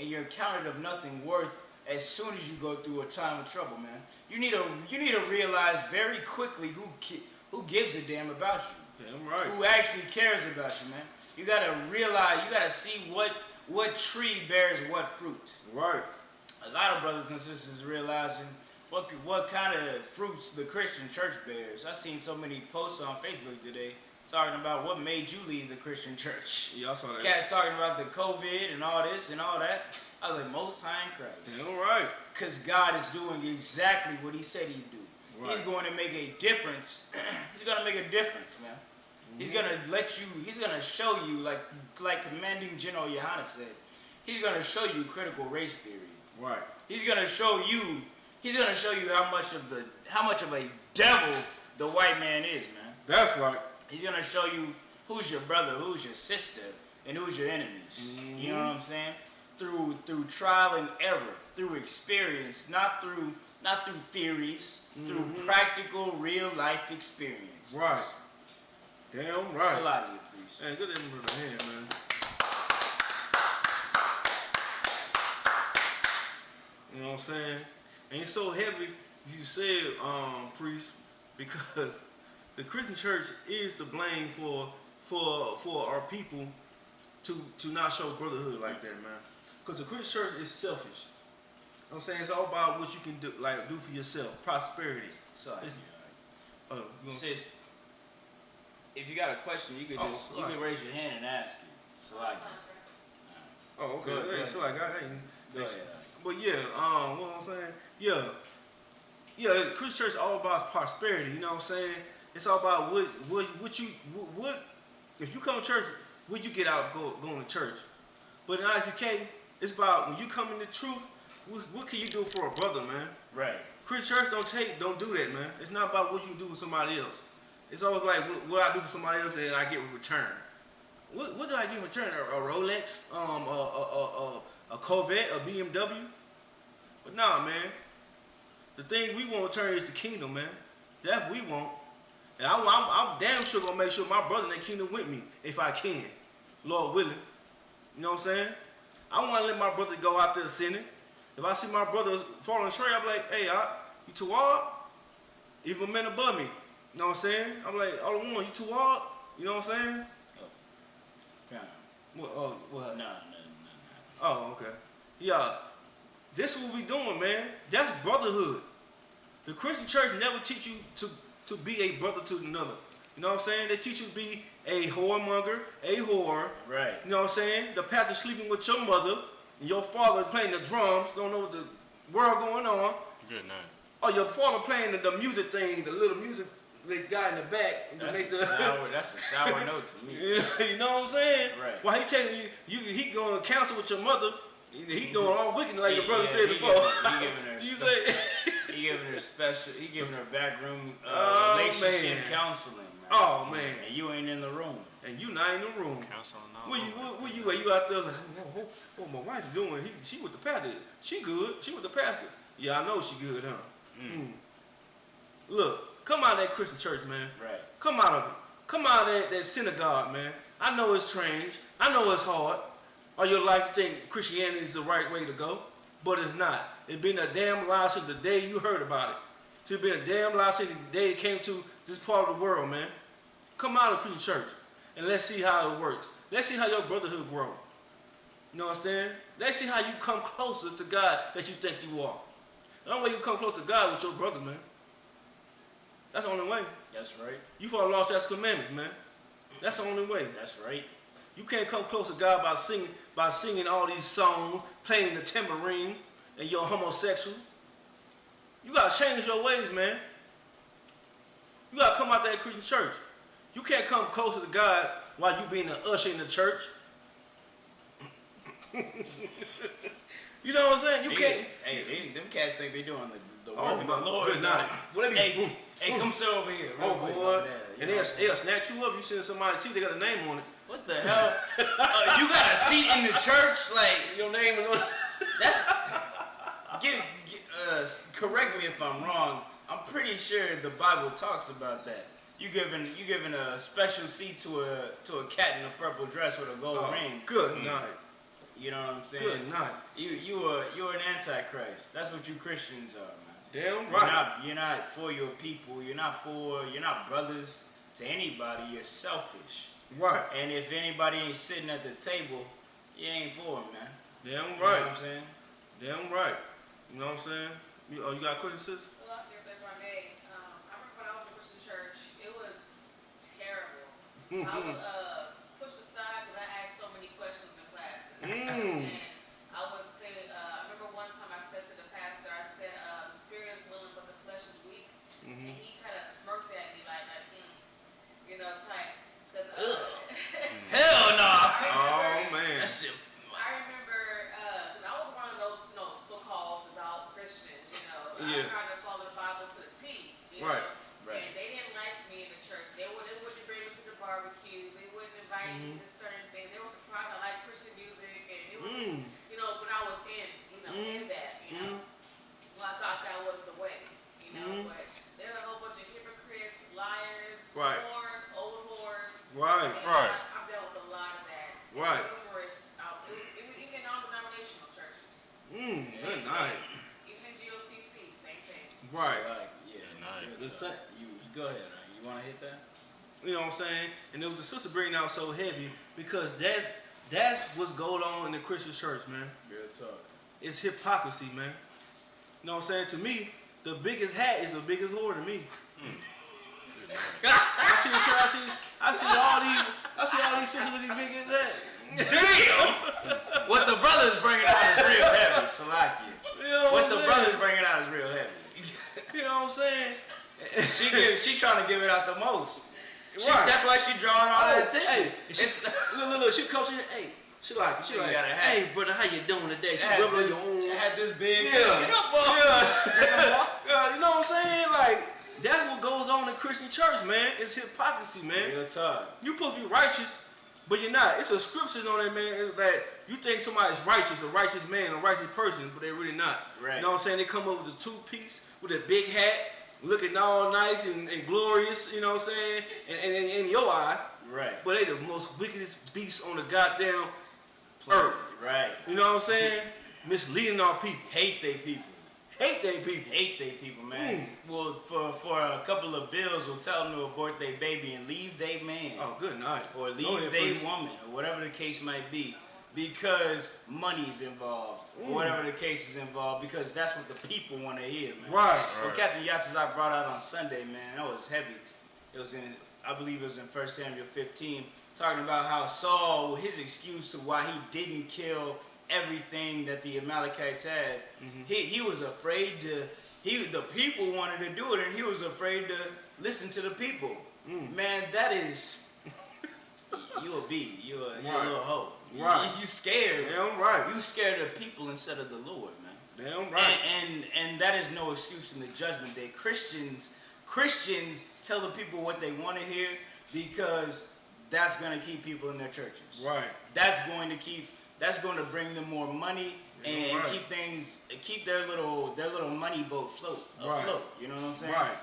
you're counted of nothing worth as soon as you go through a time of trouble, man. You need to realize very quickly who gives a damn about you. Damn right. Who actually cares about you, man. You gotta realize, you gotta see what tree bears what fruit. Right. A lot of brothers and sisters realizing what kind of fruits the Christian church bears. I seen so many posts on Facebook today talking about what made you leave the Christian church. Yeah, I saw that. Cats talking about the COVID and all this and all that. I was like, Most High in Christ. Yeah, all right. Because God is doing exactly what He said He'd do. Right. He's going to make a difference. He's going to make a difference, man. He's gonna he's gonna show you, like Commanding General Yohana said, he's gonna show you critical race theory. Right. He's gonna show you how much of a devil the white man is, man. That's right. He's gonna show you who's your brother, who's your sister, and who's your enemies. Mm-hmm. You know what I'm saying? Through trial and error, through experience, not through theories, mm-hmm. through practical real life experience. Right. Damn right. It's a lot of you, please. Man, good to have a hand, man. You know what I'm saying? And it's so heavy, you said, priest, because the Christian church is to blame for our people to not show brotherhood like that, man. Because the Christian church is selfish. You know what I'm saying? It's all about what you can do for yourself. Prosperity. So, you sis, if you got a question, you can you can raise your hand and ask you. Salaki. Oh, okay. Go ahead. So I got Go ahead. But yeah, what I'm saying, yeah, Christian church is all about prosperity. You know what I'm saying? It's all about what if you come to church, what you get out of going to church. But in ISBK, it's about when you come in the truth. What can you do for a brother, man? Right. Christian church don't do that, man. It's not about what you do with somebody else. It's always like what I do for somebody else and I get in return. What do I get in return? A Rolex, a Corvette, a BMW? But nah, man. The thing we want to turn is the kingdom, man. That's what we want. And I'm damn sure gonna make sure my brother in that kingdom with me if I can, Lord willing. You know what I'm saying? I want to let my brother go out there sinning. If I see my brother falling straight, I'm like, hey, you too hard? Even men above me. You know what I'm saying? I'm like, all I want, you too hard? You know what I'm saying? What? No. Oh, okay. Yeah. This is what we doing, man. That's brotherhood. The Christian church never teach you to be a brother to another. You know what I'm saying? They teach you to be a whoremonger, a whore. Right. You know what I'm saying? The pastor sleeping with your mother, and your father playing the drums, don't know what the world going on. Good night. Oh, your father playing the music thing, the little music they got in the back. That's a sour note to me. You know what I'm saying? Right. While he telling you he going to counsel with your mother, he doing all wicked like your brother said before. He giving her special. He giving her backroom relationship counseling. Man. Oh man. And you ain't in the room. And you not in the room. Counseling. Where you at? You out there like, what my wife doing? She with the pastor. She good. She with the pastor. Yeah, I know she good, huh? Look, come out of that Christian church, man. Right. Come out of it. Come out of that synagogue, man. I know it's strange. I know it's hard. All your life you think Christianity is the right way to go, but it's not. It's been a damn lie since the day you heard about it. It's been a damn lie since the day it came to this part of the world, man. Come out of Christian church and let's see how it works. Let's see how your brotherhood grow. You know what I'm saying? Let's see how you come closer to God that you think you are. The only way you come close to God with your brother, man. That's the only way. That's right. You follow lost God's commandments, man. That's the only way. That's right. You can't come close to God by singing all these songs, playing the tambourine, and you're homosexual. You gotta change your ways, man. You gotta come out that Christian church. You can't come closer to God while you being an usher in the church. You know what I'm saying? You can't. Hey, them cats think they doing the work of the Lord. Good night. Hey, come sit over here. Boy. And they'll snatch you up. You see somebody see they got a name on it. What the hell? You got a seat in the church? Like your name is on it. That's. Correct me if I'm wrong. I'm pretty sure the Bible talks about that. You giving a special seat to a cat in a purple dress with a gold ring. Good night. You know what I'm saying? Good night. You're an antichrist. That's what you Christians are, man. Damn right. You're not for your people. You're not brothers to anybody. You're selfish. Right. And if anybody ain't sitting at the table, you ain't for them, man. Damn right. You know what I'm saying? Damn right. You know what I'm saying? You got a question, sis? So, yes, if I may, I remember when I was in Christian church, it was terrible. I was pushed aside because I asked so many questions in classes. And I would say, I remember one time I said to the pastor, I said, the spirit is willing, but the flesh is weak. And he kind of smirked at me like you know, type. Hell no! Oh, man. I remember, I was one of those, so-called devout Christians, I tried to follow the Bible to the T, you know? And they didn't like me in the church. They wouldn't bring me to the barbecues. They wouldn't invite me to certain things. They were surprised I liked Christian music, and it was just, when I was in that, well, I thought that was the way, but there's a whole bunch of hypocrites, liars, whores, old whores. Right. I've dealt with a lot of that. Right. Numerous, even in non-denominational churches. Good night. Even GOCC, same thing. Right. Nice. You go ahead. You want to hit that? You know what I'm saying? And it was the sister bringing out so heavy because That's what's going on in the Christian church, man. Real talk. It's hypocrisy, man. You know what I'm saying? To me, the biggest hat is the biggest whore to me. I see the church. I see all these sisters with these biggest hats. Damn! What the brothers bringing out is real heavy, Salakia. You know what the brothers bringing out is real heavy. You know what I'm saying? She trying to give it out the most. Right. That's why she drawing all that attention. Hey, look, she comes here, hey, she like, hey, brother, how you doing today? She rubbing on your own. Had this big. Yeah. You know what I'm saying? Like, that's what goes on in Christian church, man. It's hypocrisy, man. Real time. You supposed to be righteous, but you're not. It's a scripture on it, man, that you think somebody's righteous, a righteous man, a righteous person, but they're really not. Right. You know what I'm saying? They come up with a two-piece, with a big hat, looking all nice and glorious, you know what I'm saying, and in your eye. Right. But they the most wickedest beasts on the goddamn earth. Right. You know what I'm saying? Misleading our people. Hate they people. Hate they people. Hate they people, man. Well, for a couple of bills, we'll tell them to abort their baby and leave they man. Oh, good night. Or leave they woman, or whatever the case might be. Because money's involved, or whatever the case is involved, because that's what the people want to hear, man. Right. Well, Captain Yachts I brought out on Sunday, man, that was heavy. It was I believe it was in 1 Samuel 15, talking about how Saul, his excuse to why he didn't kill everything that the Amalekites had, he was afraid to, the people wanted to do it, and he was afraid to listen to the people. Man, that is, you're a little hoe. Right. You scared. Damn right. You scared of people instead of the Lord, man. Damn right. And that is no excuse in the judgment day. Christians tell the people what they want to hear because that's going to keep people in their churches. Right. That's going to bring them more money and keep their little money boat afloat. You know what I'm saying? Right.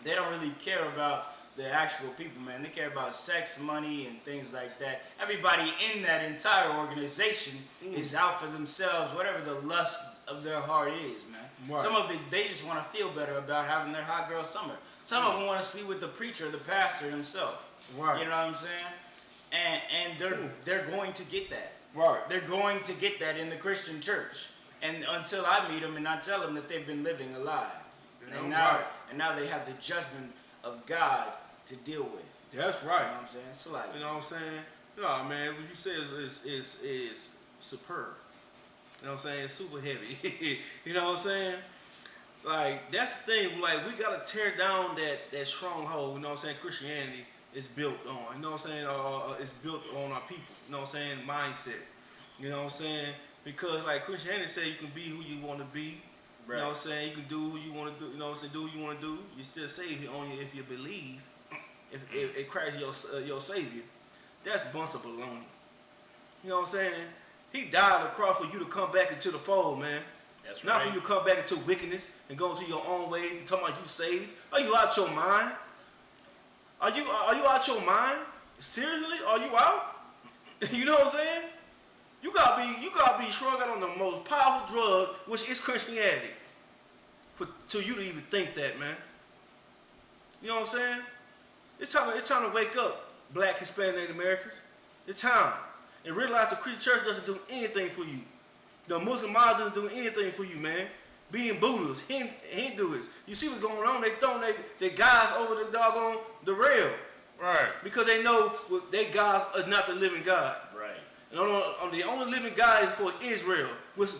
They don't really care about the actual people, man. They care about sex, money, and things like that. Everybody in that entire organization is out for themselves, whatever the lust of their heart is, man. Right. Some of it, they just want to feel better about having their hot girl summer. Some of them want to sleep with the preacher, the pastor himself. Right. You know what I'm saying? And they're going to get that. Right. They're going to get that in the Christian church. And until I meet them and I tell them that they've been living a lie. And now they have the judgment of God to deal with. That's right. You know what I'm saying? It's like, you know what I'm saying? No, man, what you say is superb. You know what I'm saying? It's super heavy. You know what I'm saying? Like, that's the thing. Like, we got to tear down that stronghold, you know what I'm saying, Christianity is built on. You know what I'm saying? It's built on our people. You know what I'm saying? Mindset. You know what I'm saying? Because, like, Christianity say you can be who you want to be. Right. You know what I'm saying? You can do who you want to do. You know what I'm saying? Do what you want to do. You're still saved only if you believe. If Christ is your Savior. That's a bunch of baloney. You know what I'm saying? He died on the cross for you to come back into the fold, man. That's Not right. for you to come back into wickedness and go into your own ways and talking about you saved. Are you out your mind? Are you out your mind? Seriously? Are you out? You know what I'm saying? You gotta be shrunk out on the most powerful drug, which is Christianity. To you to even think that, man. You know what I'm saying? It's time to wake up, Black, Hispanic, Native Americans. It's time. And realize the Christian church doesn't do anything for you. The Muslim Mosque doesn't do anything for you, man. Being Buddhists, Hindus. You see what's going on? They throwing their guys over the doggone the rail. Right. Because they know their God is not the living God. Right. And the only living God is for Israel, which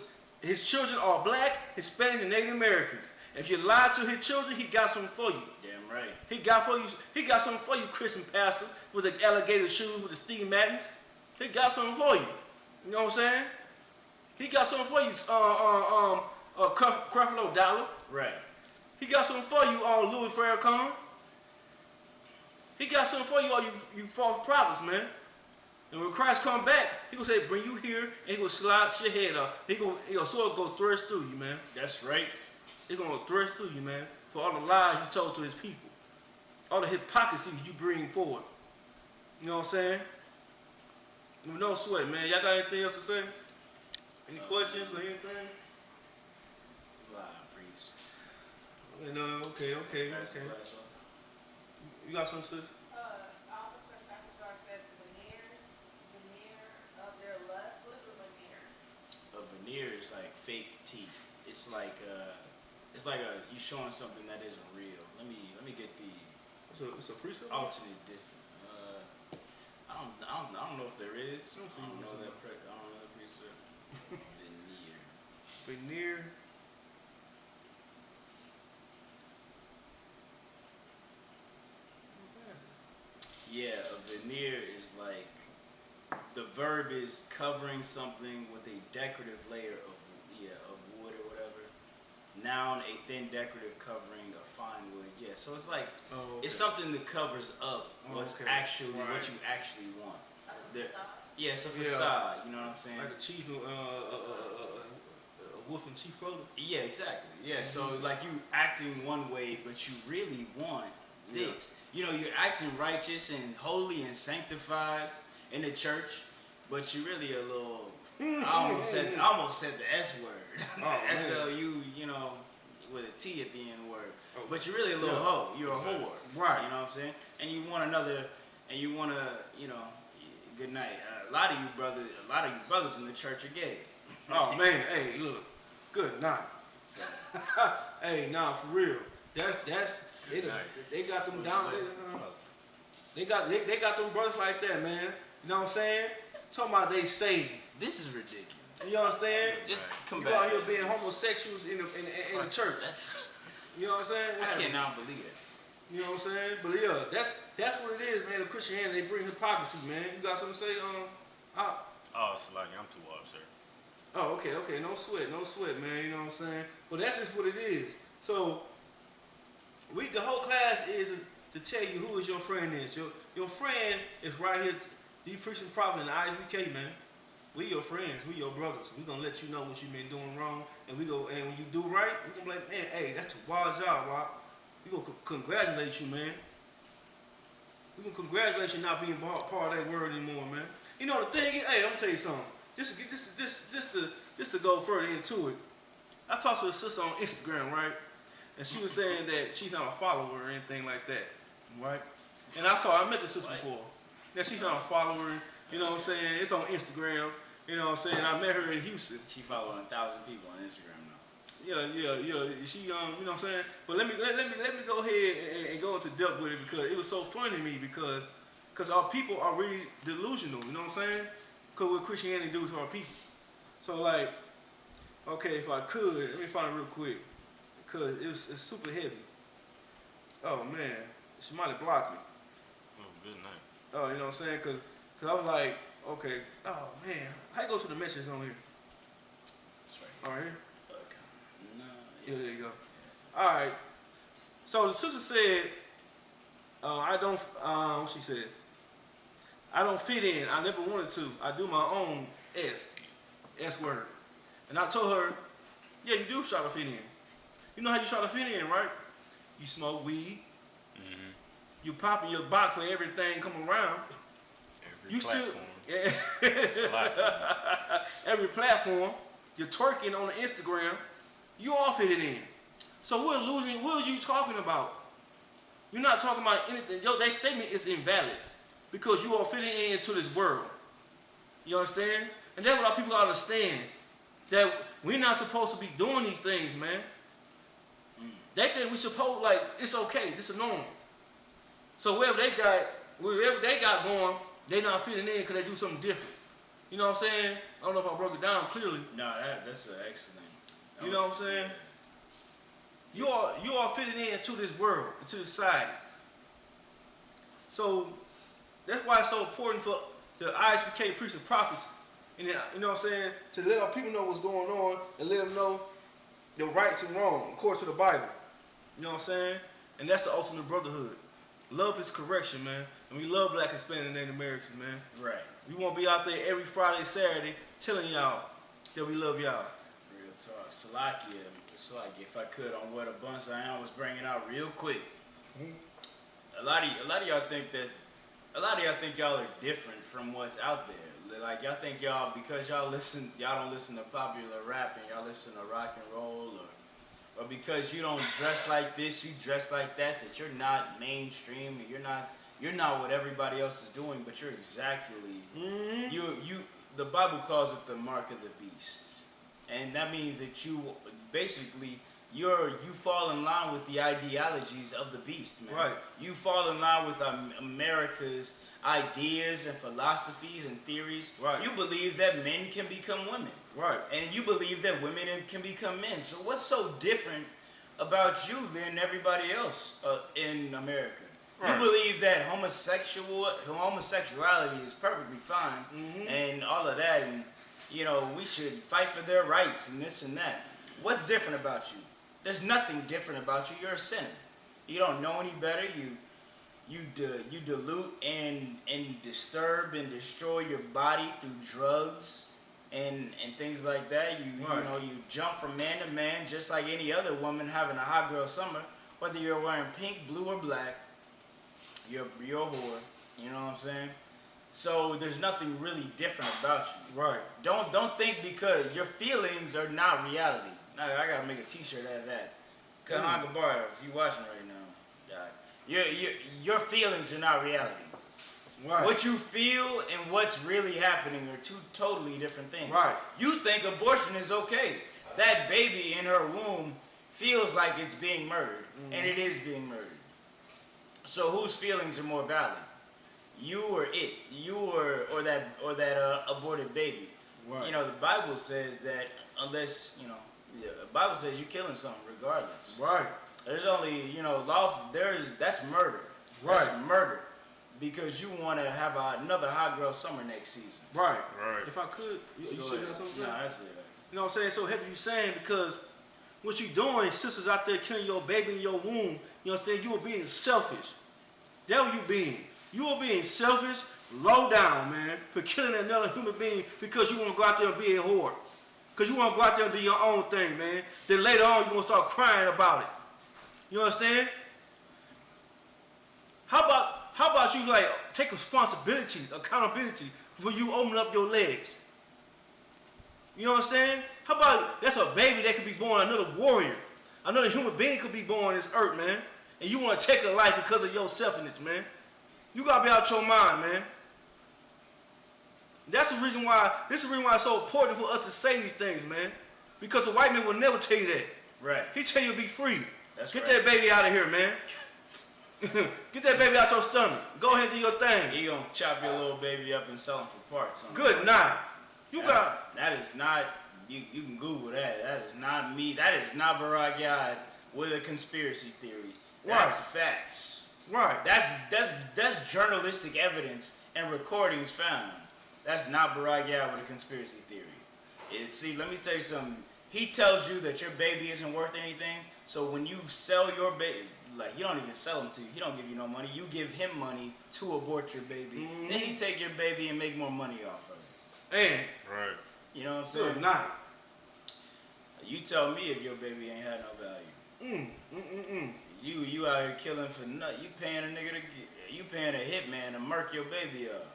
his children are Black, Hispanic, and Native Americans. If you lie to his children, he got something for you. Damn right. He got something for you, Christian pastors, with the alligator shoes, with the Steve Maddens. He got something for you. You know what I'm saying? He got something for you, Creflo Dollar. Right. He got something for you, Louis Farrakhan. He got something for you, all you false prophets, man. And when Christ come back, he gonna say, bring you here, and he gonna slide your head off. He gonna sort of go thrust through you, man. That's right. He's gonna thrust through you, man, for all the lies you told to his people. All the hypocrisy you bring forward. You know what I'm saying? No sweat, man. Y'all got anything else to say? Any questions or anything? Priest. Okay. You got some, sis? Officer Tapazar said veneer of a veneer is like fake teeth. It's like you showing something that isn't real. Let me get the. It's a precept. Alternate different. I don't know if there is. I don't know that precept. Veneer. Yeah, a veneer is like the verb is covering something with a decorative layer of wood or whatever. Noun, a thin decorative covering of fine wood. Yeah, so it's like it's something that covers up what's actually what you actually want. Yeah, it's a facade. You know what I'm saying? Like a chief, wolf in chief clothing. Yeah, exactly. Yeah, so like you acting one way, but you really want this. You know, you're acting righteous and holy and sanctified in the church, but you really a little. I almost said the S word. SLU, you know, with a T at the end word. But you're really a little hoe. You're a whore. Right. You know what I'm saying? And you want another, and you want to, you know, good night. A lot of you brothers in the church are gay. Oh man, hey, look, good night. So. Hey, nah, for real. That's they got them down. They got them brothers like that, man. You know what I'm saying? Talking about they saved. This is ridiculous. You understand? Just come you back. out here being homosexuals in the church. You know what I'm saying? I cannot believe it. You know what I'm saying? But yeah, that's what it is, man. The Christianity, they bring hypocrisy, man. You got something to say? Oh, Sluggy, I'm too off, sir. Oh, okay. No sweat, man. You know what I'm saying? But that's just what it is. So the whole class is to tell you who is your friend is. Your friend is right here. The preaching prophet in the Isupk, man. We your friends. We your brothers. We gonna let you know what you been doing wrong, and when you do right, we gonna be like, man, hey, that's a wild job, Rob. We gonna congratulate you, man. We gonna congratulate you not being part of that word anymore, man. You know the thing is, hey, I'm gonna tell you something. Just to go further into it. I talked to a sister on Instagram, right? And she was saying that she's not a follower or anything like that, right? And I met the sister before. Yeah, she's not a follower. You know what I'm saying? It's on Instagram. You know what I'm saying? I met her in Houston. She following 1,000 people on Instagram now. Yeah. She you know what I'm saying? But let me go ahead and go into depth with it because it was so funny to me because our people are really delusional. You know what I'm saying? Because what Christianity do to our people. So like, okay, if I could, let me find it real quick because it's super heavy. Oh man, she might have blocked me. Oh, good night. Oh, you know what I'm saying? Because I was like, okay, oh man, how you go to the messages on here? That's right. All right here? Okay. No. Yeah, there you go. All right. So the sister said, what she said? I don't fit in. I never wanted to. I do my own S word. And I told her, yeah, you do try to fit in. You know how you try to fit in, right? You smoke weed. Mm-hmm. You pop in your box for everything come around. Every platform. You're twerking on the Instagram. You all fit it in. So we're losing. What are you talking about? You're not talking about anything. That statement is invalid because you are fitting into this world. You understand? And that's what our people gotta understand. That we're not supposed to be doing these things, man. They think we supposed like it's okay. This is normal. So wherever they got going, they not fitting in because they do something different. You know what I'm saying? I don't know if I broke it down clearly. No, that's an excellent. You know what I'm saying? You are fitting into this world, into this society. So that's why it's so important for the Isupk priests and prophets, and you know what I'm saying, to let our people know what's going on and let them know the rights and wrong according to the Bible. You know what I'm saying? And that's the ultimate brotherhood. Love is correction, man. And we love Black, Hispanic, and Native Americans, man. Right. We won't be out there every Friday, Saturday telling y'all that we love y'all. Real talk. Salakia, if I could, on what a bunch I am was bringing out real quick. Mm-hmm. A lot of y'all think y'all are different from what's out there. Like y'all think y'all, because y'all don't listen to popular rap and y'all listen to rock and roll, or because you don't dress like this, you dress like that you're not mainstream and you're not what everybody else is doing, but you're exactly the Bible calls it the mark of the beast, and that means that you basically you fall in line with the ideologies of the beast, man. Right. You fall in line with America's ideas and philosophies and theories. Right. You believe that men can become women. Right. And you believe that women can become men. So what's so different about you than everybody else in America? Right. You believe that homosexuality is perfectly fine, and all of that, and we should fight for their rights and this and that. What's different about you? There's nothing different about you. You're a sinner. You don't know any better. You dilute and disturb and destroy your body through drugs and things like that. You jump from man to man just like any other woman having a hot girl summer. Whether you're wearing pink, blue, or black, you're a whore. You know what I'm saying? So there's nothing really different about you. Right. Don't think because your feelings are not reality. I gotta make a T-shirt out of that. Kahanga Bar, if you watching right now, your feelings are not reality. Right. What you feel and what's really happening are two totally different things. Right. You think abortion is okay. That baby in her womb feels like it's being murdered, and it is being murdered. So whose feelings are more valid? You or it? You or that aborted baby? Right. The Bible says that unless the Bible says you're killing something regardless. Right. There's only that's murder. Right. That's murder because you want to have another hot girl summer next season. Right. Right. If I could, you should have something. No, that's it. You know what I'm saying? So heavy you saying because what you doing, sisters out there killing your baby in your womb. You know what I'm saying? You are being selfish. That's what you being. You are being selfish, low down, man, for killing another human being because you want to go out there and be a whore. Because you want to go out there and do your own thing, man. Then later on, you're going to start crying about it. You understand? How about you, like, take responsibility, accountability for you opening up your legs? You understand? How about that's a baby that could be born, another warrior. Another human being could be born on this earth, man. And you want to take a life because of your selfishness, man. You got to be out your mind, man. This is the reason why it's so important for us to say these things, man. Because the white man will never tell you that. Right. He tell you to be free. Get that baby out of here, man. Get that baby out your stomach. Go ahead and do your thing. He gonna chop your little baby up and sell him for parts. Good night. That is not. You can Google that. That is not me. That is not Barack Yard with a conspiracy theory. That's facts. Right. That's journalistic evidence and recordings found. That's not Barack Yard with a conspiracy theory. See, let me tell you something. He tells you that your baby isn't worth anything. So when you sell your baby, like you don't even sell him to you. He don't give you no money. You give him money to abort your baby. Then he take your baby and make more money off of it. And right. You know what I'm saying? Good night. You tell me if your baby ain't had no value. You out here killing for nothing. You paying a hitman to murk your baby up.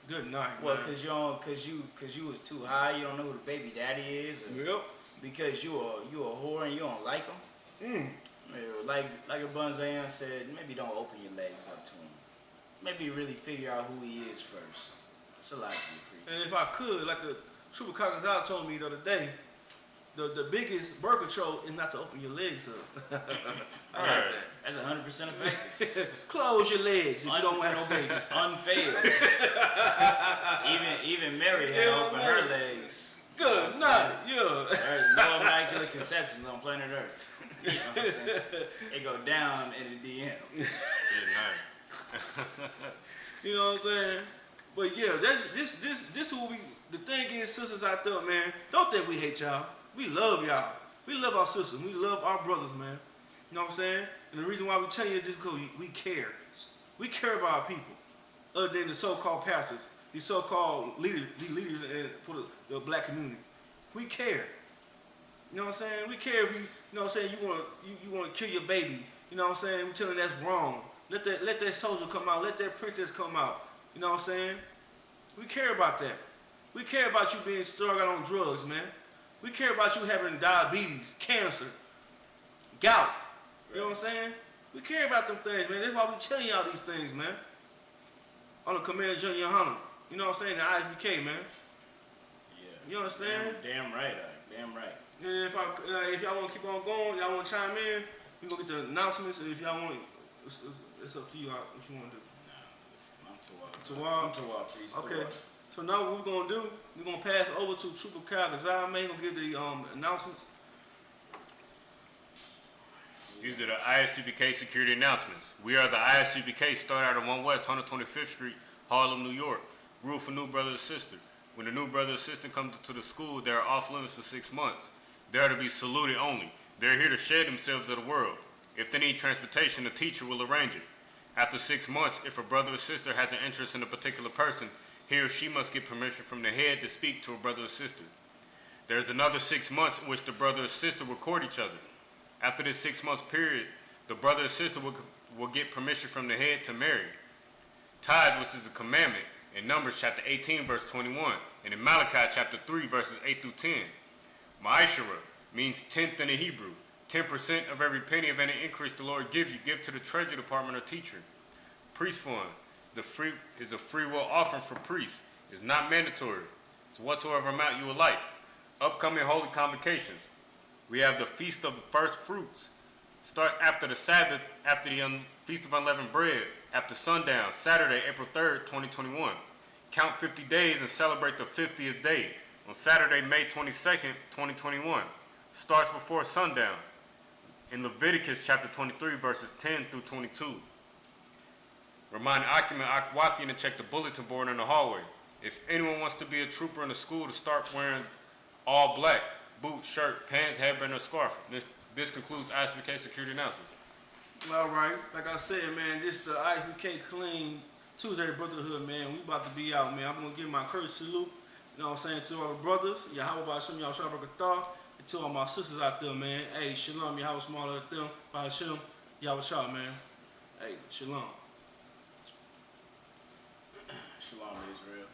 Good night. Well, cause you was too high. You don't know who the baby daddy is. Yep. Because you a whore and you don't like him. Like a Bunzayan said, maybe don't open your legs up to him. Maybe really figure out who he is first. It's a lot to preach. And if I could, like the Super Kakazal told me the other day, the biggest birth control is not to open your legs up. I like that. That's 100% effective. Close your legs if you don't want no babies. Unfailed. even Mary had to open her legs. Good night. Yeah. There's no immaculate conceptions on planet Earth. You know what I'm saying? They go down in the DM. Good night. You know what I'm saying? But yeah, this is what the thing is, sisters out there, man. Don't think we hate y'all. We love y'all. We love our sisters. We love our brothers, man. You know what I'm saying? And the reason why we tell you this is because we care. We care about our people. Other than the so-called pastors, these so-called leaders for the black community. We care. You know what I'm saying? We care if you know what I'm saying, you want to kill your baby. You know what I'm saying? We telling that's wrong. Let that soldier come out. Let that princess come out. You know what I'm saying? We care about that. We care about you being strung out on drugs, man. We care about you having diabetes, cancer, gout. You know what I'm saying? We care about them things, man. That's why we telling y'all these things, man. On the Commander Junior Hunter. You know what I'm saying? The ISBK, man. You understand? Damn right. Damn right. And if y'all want to keep on going, y'all want to chime in, we gonna get the announcements. And if y'all want, it's up to you. What you want to do? Nah, I'm too wild. Too wild. I'm too wild, please. Okay. So now what we're gonna do? We're gonna pass over to Trooper Kyle Gazal, man. Gonna give the announcements. These are the ISUPK security announcements. We are the ISUPK, start out at 1 West 125th Street, Harlem, New York. Rule for new brother or sister. When the new brother or sister comes to the school, they are off limits for 6 months. They are to be saluted only. They are here to share themselves of the world. If they need transportation, the teacher will arrange it. After 6 months, if a brother or sister has an interest in a particular person, he or she must get permission from the head to speak to a brother or sister. There is another 6 months in which the brother or sister will court each other. After this 6 month period, the brother or sister will get permission from the head to marry. Tithes, which is a commandment, in Numbers chapter 18, verse 21, and in Malachi chapter 3, verses 8 through 10. Ma'ashara means tenth in the Hebrew. 10% of every penny of any increase the Lord gives you, give to the treasury department or teacher. Priest fund is a free will offering for priests. It's not mandatory. It's whatsoever amount you would like. Upcoming holy convocations. We have the Feast of the First Fruits. Starts after the Sabbath, after the Feast of Unleavened Bread, after sundown, Saturday, April 3rd, 2021. Count 50 days and celebrate the 50th day on Saturday, May 22nd, 2021. Starts before sundown in Leviticus chapter 23, verses 10 through 22. Remind occupant Akwathian to check the bulletin board in the hallway. If anyone wants to be a trooper in the school, to start wearing all black, boots, shirt, pants, headband, or scarf. This concludes ISBK security announcements. All right, like I said, man, this the ISBK Clean Tuesday Brotherhood, man. We about to be out, man. I'm gonna give my courtesy salute, you know what I'm saying, to all the brothers. Yahweh Ba'Shem, Yahweh Shabbat, and to all my sisters out there, man. Hey, shalom, Yahweh smaller than them, Ba'Shem, Yahweh Shah, man. Hey, shalom. Shalom, Israel.